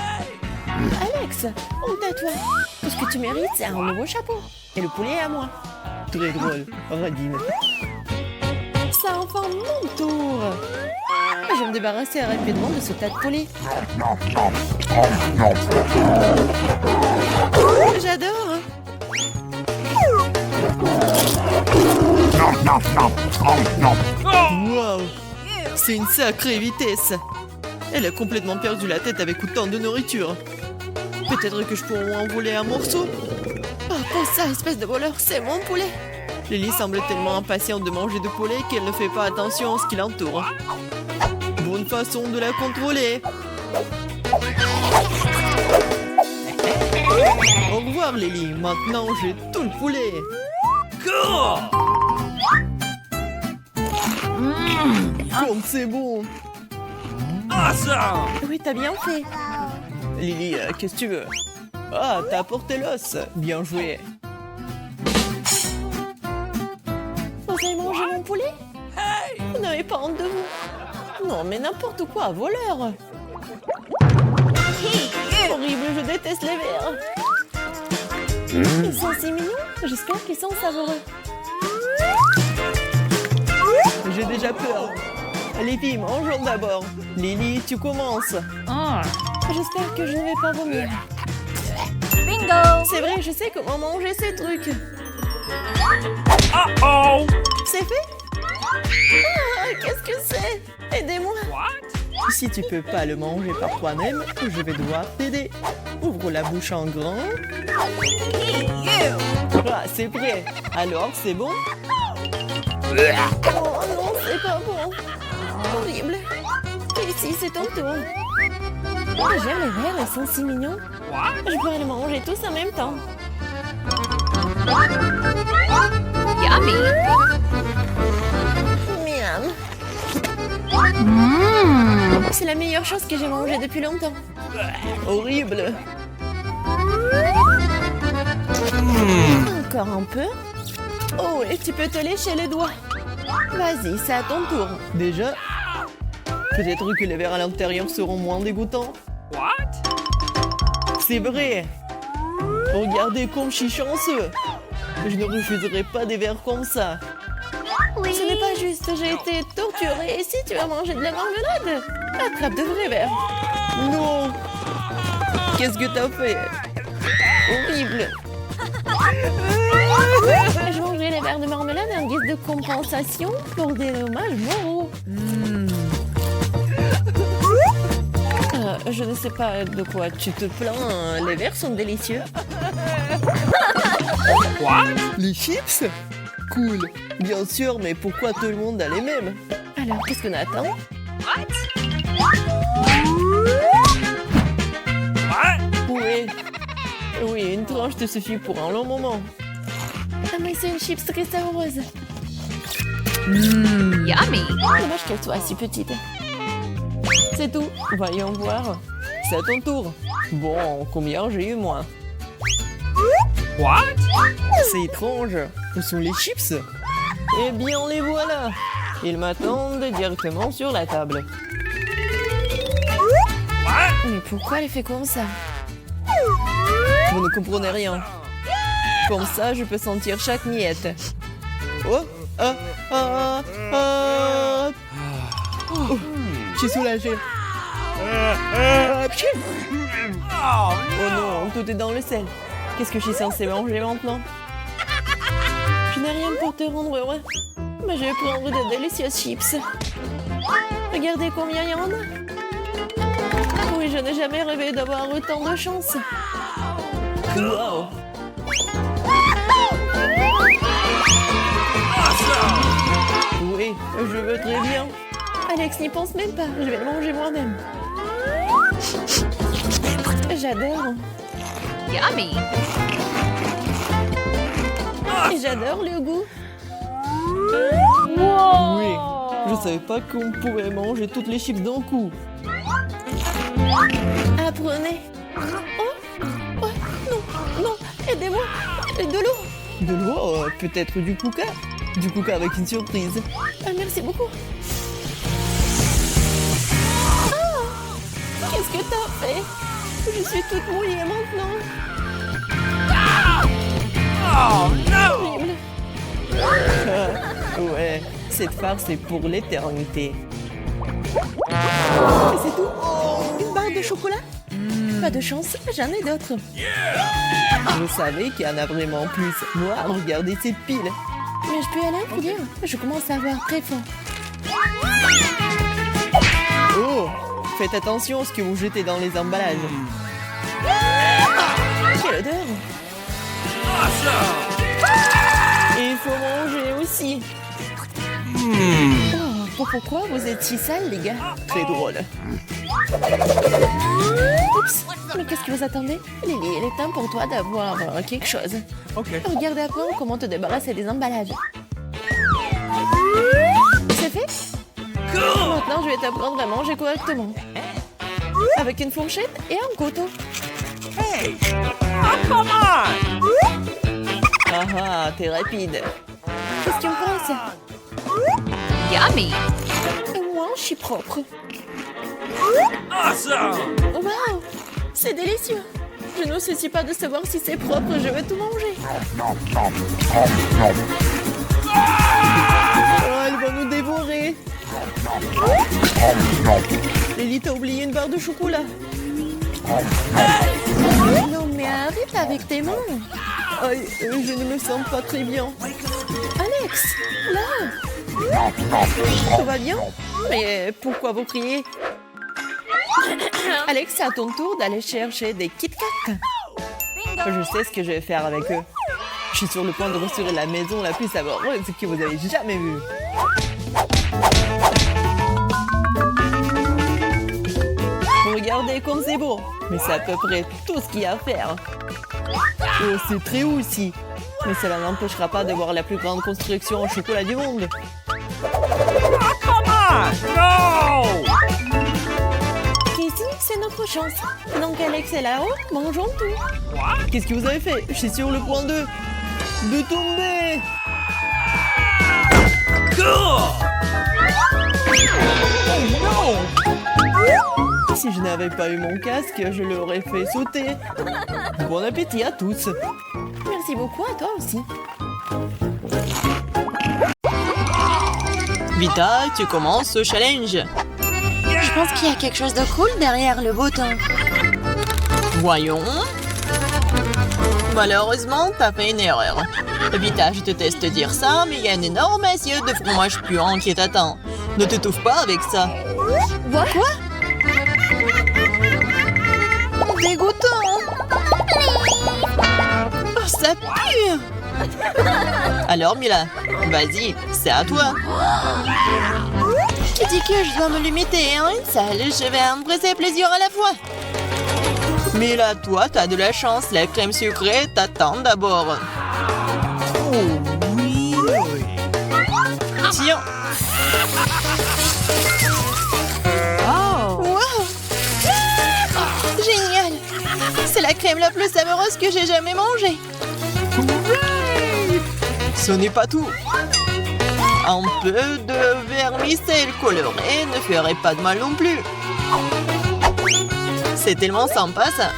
Alex, honte à toi. Tout ce que tu mérites, c'est un nouveau chapeau. Et le poulet est à moi. Très drôle, radine. C'est enfin mon tour. Je vais me débarrasser rapidement de ce tas de poulet. J'adore. Wow, c'est une sacrée vitesse. Elle a complètement perdu la tête avec autant de nourriture. Peut-être que je pourrais en voler un morceau. Oh, pas ça, espèce de voleur, c'est mon poulet. Lily semble tellement impatiente de manger de poulet qu'elle ne fait pas attention à ce qui l'entoure. Bonne façon de la contrôler. Au revoir, Lily. Maintenant, j'ai tout le poulet. Comme c'est bon. Awesome! Oui, t'as bien fait. Lily, qu'est-ce que tu veux? Ah, t'as apporté l'os. Bien joué. Vous avez mangé mon poulet? Vous n'avez pas honte de vous? Non, mais n'importe quoi, voleur. Horrible, je déteste les vers. Ils sont si mignons. J'espère qu'ils sont savoureux. J'ai déjà peur. Les filles, mangeons d'abord. Lily, tu commences. J'espère que je ne vais pas vomir. Bingo! C'est vrai, je sais comment manger ces trucs. Uh-oh! C'est fait? Ah, qu'est-ce que c'est? Aidez-moi. What? Si tu peux pas le manger par toi-même, je vais devoir t'aider. Ouvre la bouche en grand. Ah, c'est prêt. Alors, c'est bon? Oh non, c'est pas bon. Horrible. Ici, c'est ton tour. J'aime les verres, ils sont si mignons. What? Je pourrais les manger tous en même temps. Yummy! Miam. C'est la meilleure chose que j'ai mangée depuis longtemps. Horrible. Encore un peu. Oh, et tu peux te lécher les doigts. Vas-y, c'est à ton tour. Déjà? Peut-être que les verres à l'intérieur seront moins dégoûtants. What? C'est vrai. Regardez comme je suis chanceux. Je ne refuserai pas des verres comme ça. Oui. Ce n'est pas juste, j'ai été torturée. Et si tu as mangé de la marmelade, attrape de vrais verres. Non. Qu'est-ce que t'as fait? Horrible. Je mangerai les verres de marmelade en guise de compensation pour des dommages moraux. Je ne sais pas de quoi tu te plains. Les verres sont délicieux. What? Les chips? Cool. Bien sûr, mais pourquoi tout le monde a les mêmes? Alors, qu'est-ce qu'on attend? What? Oui, une tranche te suffit pour un long moment. Ah, mais c'est une chips très savoureuse. Yummy! Dommage qu'elle soit si petite. C'est tout. Voyons voir. C'est à ton tour. Bon, combien j'ai eu moi? What? C'est étrange. Où sont les chips? Eh bien, les voilà. Ils m'attendent directement sur la table. What? Mais pourquoi elle fait comme ça? Vous ne comprenez rien. Comme ça, je peux sentir chaque miette. Oh, ah, ah, ah. Oh, je suis soulagée. Ah, pfiou. Oh, Oh non, tout est dans le sel. Qu'est-ce que je suis censée manger maintenant? Je n'ai rien pour te rendre heureux. Mais je vais prendre de délicieuses chips. Regardez combien il y en a. Oui, je n'ai jamais rêvé d'avoir autant de chance. Wow. Oui, je veux très bien. Alex n'y pense même pas. Je vais le manger moi-même. J'adore. Yummy! Et j'adore le goût. Je savais pas qu'on pouvait manger toutes les chips d'un coup. Apprenez. Oh, non, non, aidez-moi. De l'eau. De l'eau, peut-être du coca. Du coca avec une surprise. Merci beaucoup. Qu'est-ce que t'as fait? Je suis toute mouillée maintenant. Oh no! Horrible. Ouais, cette farce est pour l'éternité. Et c'est tout? Une barre de chocolat? Pas de chance, j'en ai d'autres. Je savais qu'il y en a vraiment plus. Moi, regardez cette pile. Mais je peux aller un peu bien. Je commence à avoir très faim. Oh! Faites attention à ce que vous jetez dans les emballages. Quelle odeur! Et il faut manger aussi. Oh, pourquoi vous êtes si sales, les gars? Très drôle. Oups! Mais qu'est-ce que vous attendez? Lily, il est temps pour toi d'avoir quelque chose. Ok. Regarde après comment te débarrasser des emballages. C'est fait? Maintenant, je vais t'apprendre à manger correctement. Avec une fourchette et un couteau. Hey! Oh, come on! Ah, t'es rapide. Qu'est-ce que tu me penses? Yummy. Et moi, je suis propre. Awesome! Waouh! C'est délicieux. Je ne soucie pas de savoir si c'est propre, je vais tout manger. Oh, elle va nous dévorer. Lily, t'as oublié une barre de chocolat. Non, mais arrête avec tes mains. Aïe, je ne me sens pas très bien. Alex, là. Tout va bien? Mais pourquoi vous criez? Alex, c'est à ton tour d'aller chercher des Kit Kat. Je sais ce que je vais faire avec eux. Je suis sur le point de restaurer la maison la plus savoureuse que vous avez jamais vue. Regardez comme c'est beau. Mais c'est à peu près tout ce qu'il y a à faire. Oh, c'est très haut aussi. Mais cela n'empêchera pas de voir la plus grande construction en chocolat du monde. Come on! No! Ici, c'est notre chance. Donc Alex est là-haut, mangeons tout. Qu'est-ce que vous avez fait? Je suis sur le point de tomber. Oh non! Si je n'avais pas eu mon casque, je l'aurais fait sauter. Bon appétit à tous. Merci beaucoup à toi aussi. Vita, tu commences ce challenge. Je pense qu'il y a quelque chose de cool derrière le bouton. Voyons. Malheureusement, t'as fait une erreur. Vita, je te teste dire ça, mais il y a une énorme assiette de fromage puant qui t'attend. Ne t'étouffe pas avec ça. Quoi? Dégoûtant. Oh, ça pue. Alors, Mila, vas-y, c'est à toi. Qui dit que je dois me limiter à une seule? Je vais embrasser plusieurs à la fois. Mais là, toi, t'as de la chance. La crème sucrée t'attend d'abord. Oh, really? Tiens. Oh. Wow. Génial. C'est la crème la plus savoureuse que j'ai jamais mangée. Ce n'est pas tout. Un peu de vermicelle colorée ne ferait pas de mal non plus. C'est tellement sympa, ça.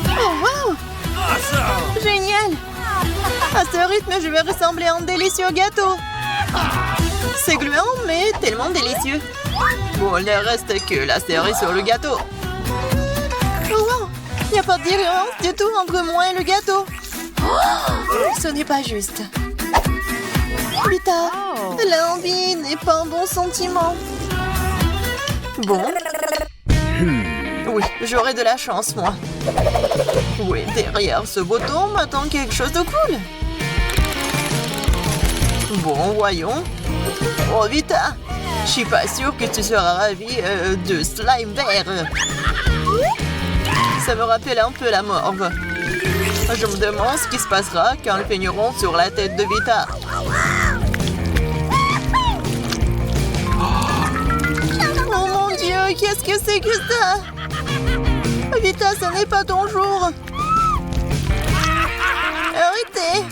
Oh, wow! Awesome! Génial! À ce rythme, je vais ressembler à un délicieux gâteau. C'est gluant, mais tellement délicieux. Bon, il ne reste que la cerise sur le gâteau. Oh, wow! Il n'y a pas de différence du tout entre moi et le gâteau. Oh, ce n'est pas juste. Vita, l'envie n'est pas un bon sentiment. Bon. Oui, j'aurai de la chance, moi. Oui, derrière ce bouton m'attend quelque chose de cool. Bon, voyons. Oh, Vita, je suis pas sûre que tu seras ravie de slime vert. Ça me rappelle un peu la morve. Je me demande ce qui se passera quand le peigneront sur la tête de Vita. Mais qu'est-ce que c'est que ça? Vita, ça n'est pas ton jour. Arrêtez.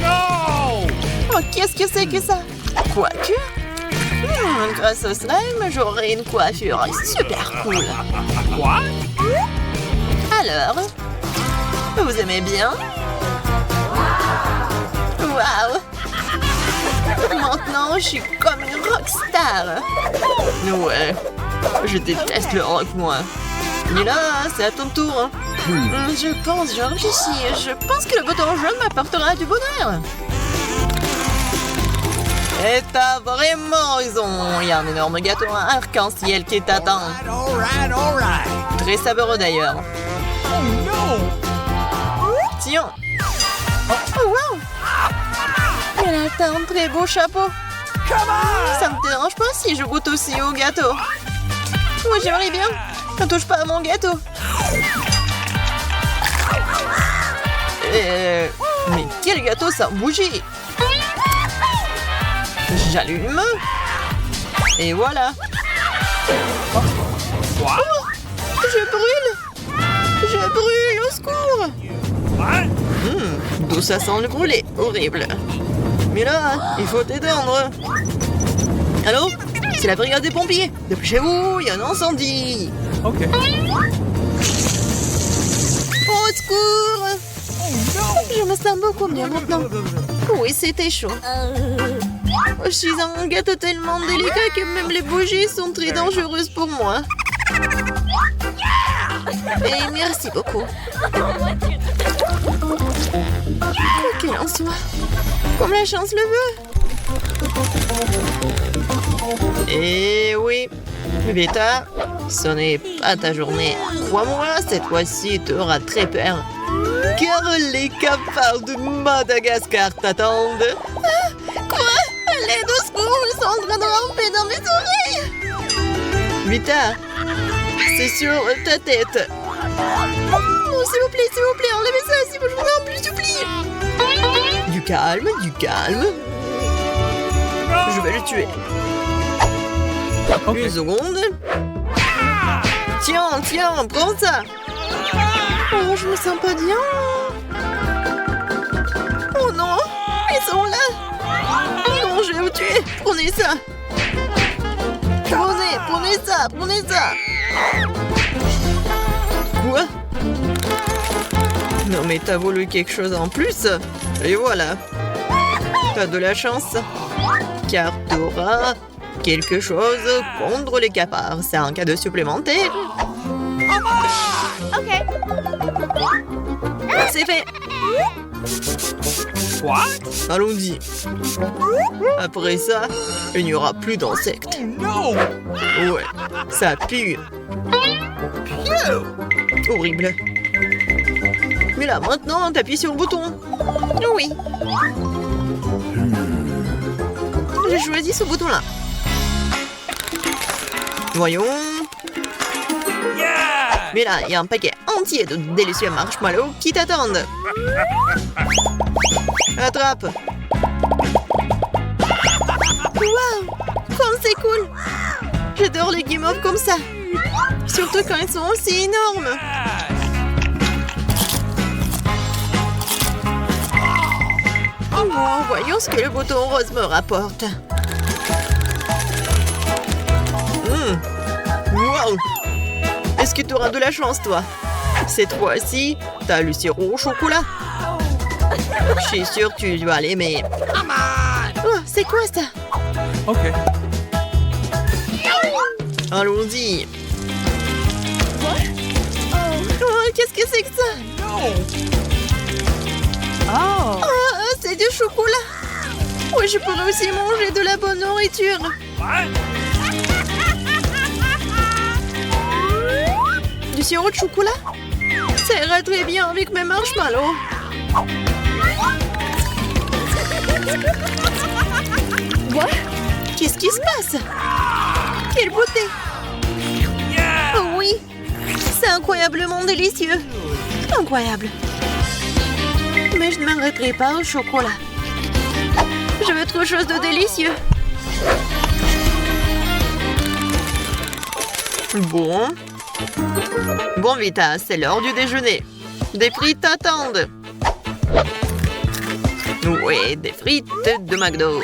No! Oh, qu'est-ce que c'est que ça? Quoique... grâce au slime, j'aurai une coiffure super cool. What? Alors, vous aimez bien? Waouh! Maintenant, je suis comme une rockstar. Ouais, je déteste le rock, moi. Mais là, c'est à ton tour. Je réfléchis. Je pense que le bouton jaune m'apportera du bonheur. Et t'as vraiment raison. Il y a un énorme gâteau arc-en-ciel qui t'attend. All right. Très savoureux d'ailleurs. Oh no! Tiens. Oh wow! Elle a un très beau chapeau. Come on! Ça me dérange pas si je goûte aussi au gâteau. Oui, j'aimerais bien. Ne touche pas à mon gâteau. Mais quel gâteau sans bougie! J'allume. Et voilà. What? Je brûle. Je brûle, au secours. What? D'où ça sent le brûlé. Horrible. Mais là, il faut t'éteindre. Allô? C'est la brigade des pompiers. Dépêchez-vous, il y a un incendie. Ok. Au secours! Je me sens beaucoup mieux maintenant. Oui, c'était chaud. Je suis un gâteau tellement délicat que même les bougies sont très dangereuses pour moi. Et merci beaucoup. Quoi qu'il en soit, comme la chance le veut. Et oui, Vita, ce n'est pas ta journée. Crois-moi, cette fois-ci, tu auras très peur. Car les cafards de Madagascar t'attendent. Ah, quoi? L'aide au secours, ils sont en train de ramper dans mes oreilles. Vita, c'est sur ta tête. Oh, s'il vous plaît, enlevez ça, si je vous en plus supplie. Du calme, du calme. Je vais le tuer. Ok. Une seconde. Tiens, prends ça. Oh, je me sens pas bien. Oh non, ils sont là. Non, je vais vous tuer. Prenez ça. Prenez ça. Quoi? Non mais t'as voulu quelque chose en plus. Et voilà. T'as de la chance. Car t'auras quelque chose contre les cafards. C'est un cadeau supplémentaire. Okay. C'est fait. What? Allons-y. Après ça, il n'y aura plus d'insectes. No! Ouais, ça pue. Horrible. Mais là, maintenant, t'appuies sur le bouton. Oui. J'ai choisi ce bouton-là. Voyons. Yeah! Mais là, il y a un paquet entier de délicieux marshmallows qui t'attendent. Attrape. Waouh, comme c'est cool. J'adore les guimauves comme ça. Surtout quand ils sont aussi énormes. Bon, voyons ce que le bouton rose me rapporte. Wow! Est-ce que tu auras de la chance, toi? Cette fois-ci, t'as le sirop au chocolat. Je suis sûre que tu dois l'aimer. Oh, c'est quoi ça? Ok. Allons-y. Oh, qu'est-ce que c'est que ça? No! Oh. Oh, c'est du chocolat. Oui, je pourrais aussi manger de la bonne nourriture. What? Du sirop de chocolat? Ça ira très bien avec mes marshmallows. What? Qu'est-ce qui se passe? Quelle beauté! Yeah! Oh oui! C'est incroyablement délicieux! Incroyable! Mais je ne m'arrêterai pas au chocolat. Je veux autre chose de délicieux. Bon. Bon, Vita, c'est l'heure du déjeuner. Des frites t'attendent. Oui, des frites de McDo.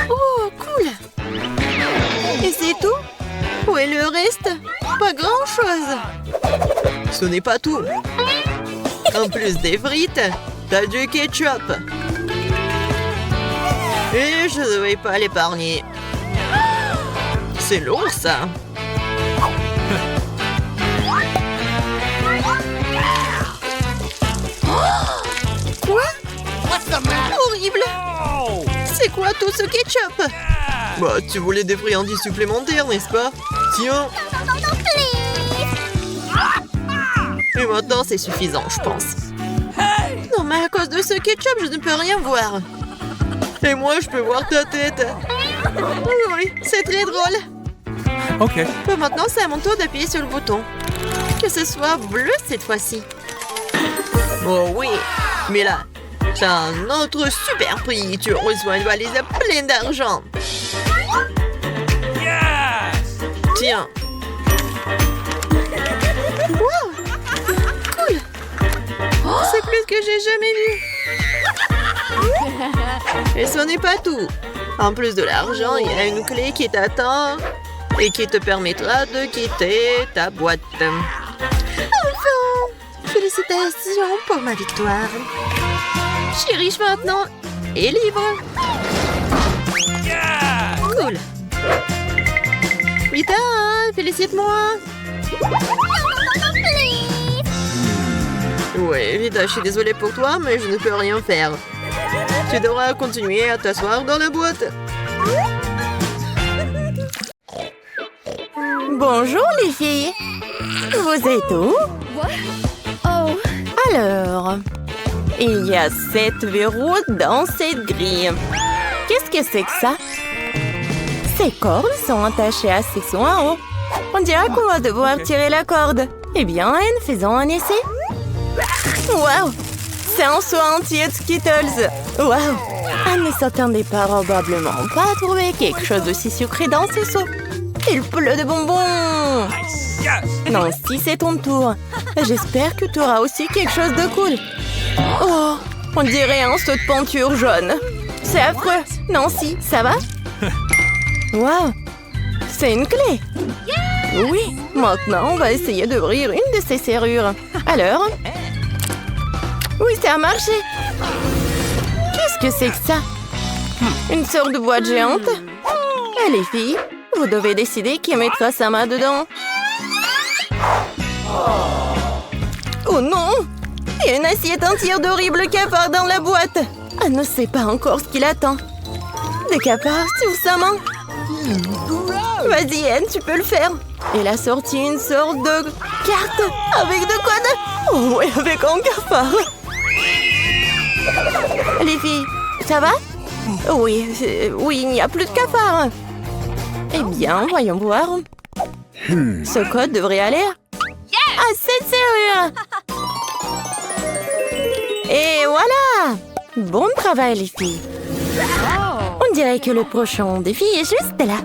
Oh, cool. Et c'est tout? Où est le reste? Pas grand-chose. Ce n'est pas tout. En plus des frites, t'as du ketchup. Et je ne vais pas l'épargner. C'est lourd, ça. Quoi? Horrible. Oh! C'est quoi tout ce ketchup? Bah, tu voulais des friandises supplémentaires, n'est-ce pas? Tiens. Et maintenant, c'est suffisant, je pense. Non, mais à cause de ce ketchup, je ne peux rien voir. Et moi, je peux voir ta tête. Oui, c'est très drôle. OK. Bah, maintenant, c'est à mon tour d'appuyer sur le bouton. Que ce soit bleu cette fois-ci. Oh oui, mais là, t'as un autre super prix. Tu reçois une valise pleine d'argent. Yes! Tiens. Wow! Cool! C'est plus que j'ai jamais vu. Et ce n'est pas tout. En plus de l'argent, il y a une clé qui t'attend et qui te permettra de quitter ta boîte. Enfin! Félicitations pour ma victoire. Je suis riche maintenant et libre. Yeah! Cool. Vita, félicite-moi. Ouais, Vita, je suis désolée pour toi, mais je ne peux rien faire. Tu devras continuer à t'asseoir dans la boîte. Bonjour les filles. Vous êtes où? Oh. Alors, il y a 7 verrous dans cette grille. Qu'est-ce que c'est que ça? Ces cordes sont attachées à ces sons en haut. On dirait qu'on va devoir tirer la corde. Eh bien, Anne, faisons un essai. Waouh! C'est un seau entier de Skittles. Waouh! Anne ne s'attendait probablement pas à trouver quelque chose d'aussi sucré dans ce seau. Il pleut de bonbons. Yes! Nancy, c'est ton tour. J'espère que tu auras aussi quelque chose de cool. Oh, on dirait un seau de peinture jaune. C'est affreux. Nancy, ça va? Waouh, c'est une clé. Oui, maintenant on va essayer d'ouvrir une de ces serrures. Alors? Oui, ça a marché. Qu'est-ce que c'est que ça? Une sorte de boîte géante? Et les filles, vous devez décider qui mettra sa main dedans. Oh non! Il y a une assiette entière d'horribles cafards dans la boîte. Elle ne sait pas encore ce qui l'attend. Des cafards sur sa main. Vas-y, Anne, tu peux le faire. Elle a sorti une sorte de carte avec de quoi de... Oh ouais, avec un cafard. Les filles, ça va? Oui, oui, il n'y a plus de cafards. Eh bien, voyons voir. Ce code devrait aller à cette serrure. Et voilà! Bon travail, les filles. On dirait que le prochain défi est juste là.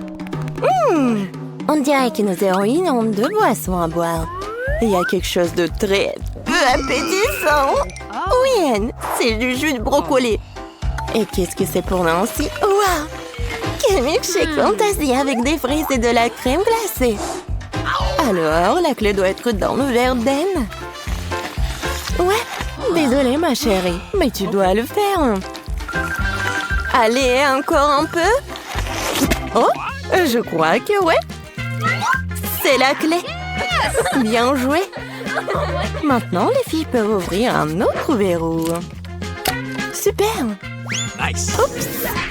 On dirait que nos héroïnes ont 2 boissons à boire. Il y a quelque chose de très appétissant. Oui, Anne, c'est du jus de brocoli. Et qu'est-ce que c'est pour Nancy? Waouh! Quel milkshake fantastique avec des fraises et de la crème glacée. Alors, la clé doit être dans le verre d'Anne. Ouais, désolée ma chérie, mais tu dois le faire. Allez, encore un peu. Oh, je crois que ouais. C'est la clé. Bien joué. Maintenant, les filles peuvent ouvrir un autre verrou. Super. Nice! Oups,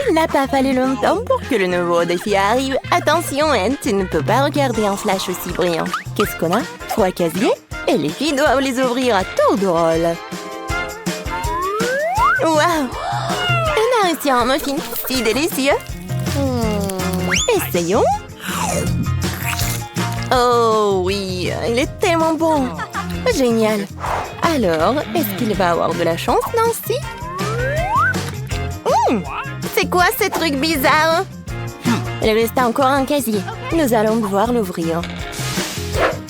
il n'a pas fallu longtemps pour que le nouveau défi arrive. Attention, Anne, tu ne peux pas regarder un flash aussi brillant. Qu'est-ce qu'on a? 3 casiers et les filles doivent les ouvrir à tour de rôle. Waouh! On a réussi un muffin si délicieux. Essayons. Oh oui, il est tellement bon. Génial. Alors, est-ce qu'il va avoir de la chance, Nancy? C'est quoi ces trucs bizarres? Il reste encore un casier. Nous allons devoir l'ouvrir.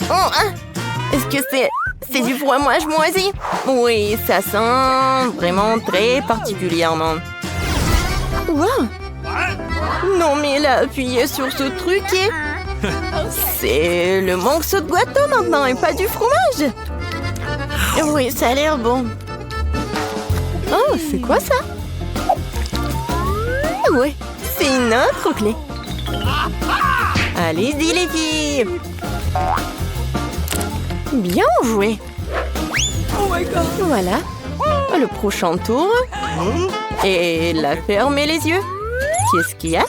Oh, hein? Est-ce que c'est du fromage moisi? Oui, ça sent vraiment très particulièrement. Wow! Non, mais il a appuyé sur ce truc et... C'est le morceau de gâteau maintenant et pas du fromage. Oui, ça a l'air bon. Oh, c'est quoi ça? Oui, c'est une autre clé. Allez-y les filles. Bien joué. Voilà. Le prochain tour. Et la fermez les yeux. Qu'est-ce qu'il y a?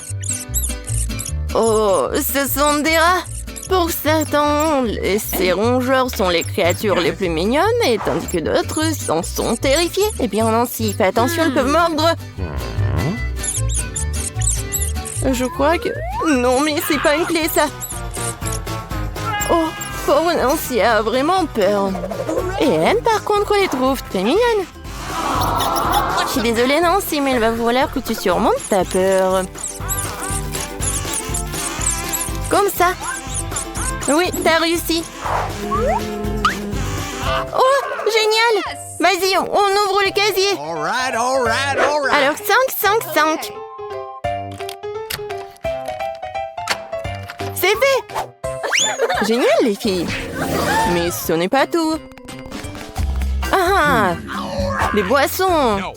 Oh, ce sont des rats. Pour certains, ces rongeurs sont les créatures les plus mignonnes, et tandis que d'autres en sont terrifiés. Eh bien, Nancy, fais attention, elles peuvent mordre. Je crois que... Non, mais c'est pas une clé, ça. Oh, pauvre Nancy a vraiment peur. Et elle, par contre, les trouve très mignonnes. Je suis désolée, Nancy, mais il va falloir que tu surmontes ta peur. Comme ça. Oui, t'as réussi. Oh, génial! Vas-y, on ouvre le casier. All right. Alors, 5. C'est fait! Génial, les filles. Mais ce n'est pas tout. Ah! Les boissons. No.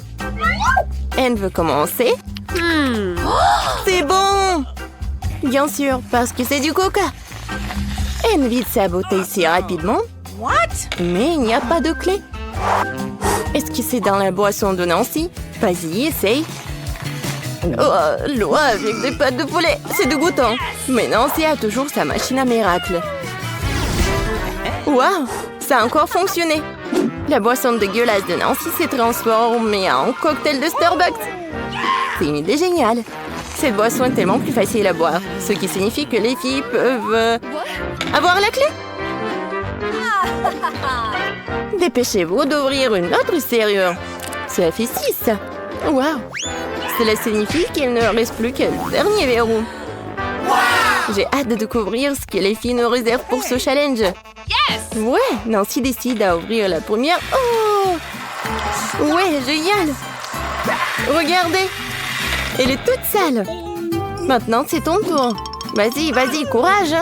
Anne veut commencer. C'est bon! Bien sûr, parce que c'est du coca. Anne vide sa bouteille si rapidement. What? Mais il n'y a pas de clé. Est-ce que c'est dans la boisson de Nancy? Vas-y, essaye. Oh, l'eau avec des pâtes de poulet, c'est dégoûtant. Mais Nancy a toujours sa machine à miracle. Waouh, ça a encore fonctionné. La boisson dégueulasse de Nancy s'est transformée en cocktail de Starbucks. C'est une idée géniale. Cette boisson est tellement plus facile à boire, ce qui signifie que les filles peuvent... avoir la clé. Dépêchez-vous d'ouvrir une autre serrure. Cela fait 6. Waouh! Cela signifie qu'il ne reste plus que le dernier verrou. J'ai hâte de découvrir ce que les filles nous réservent pour ce challenge. Ouais, Nancy décide à ouvrir la première. Oh! Ouais, génial! Regardez! Elle est toute sale. Maintenant, c'est ton tour. Vas-y, courage!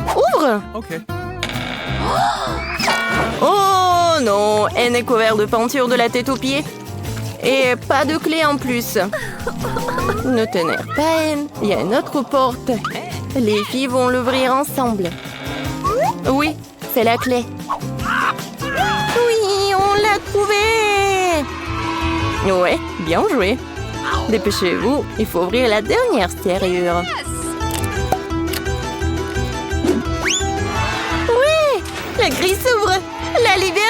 Ouvre! Okay. Oh non, elle est couverte de peinture de la tête aux pieds. Et pas de clé en plus. Ne t'énerve pas, Anne. Il y a une autre porte. Les filles vont l'ouvrir ensemble. Oui, c'est la clé. Oui, on l'a trouvée. Ouais, bien joué. Dépêchez-vous, il faut ouvrir la dernière serrure. Oui, la grille s'ouvre. La liberté.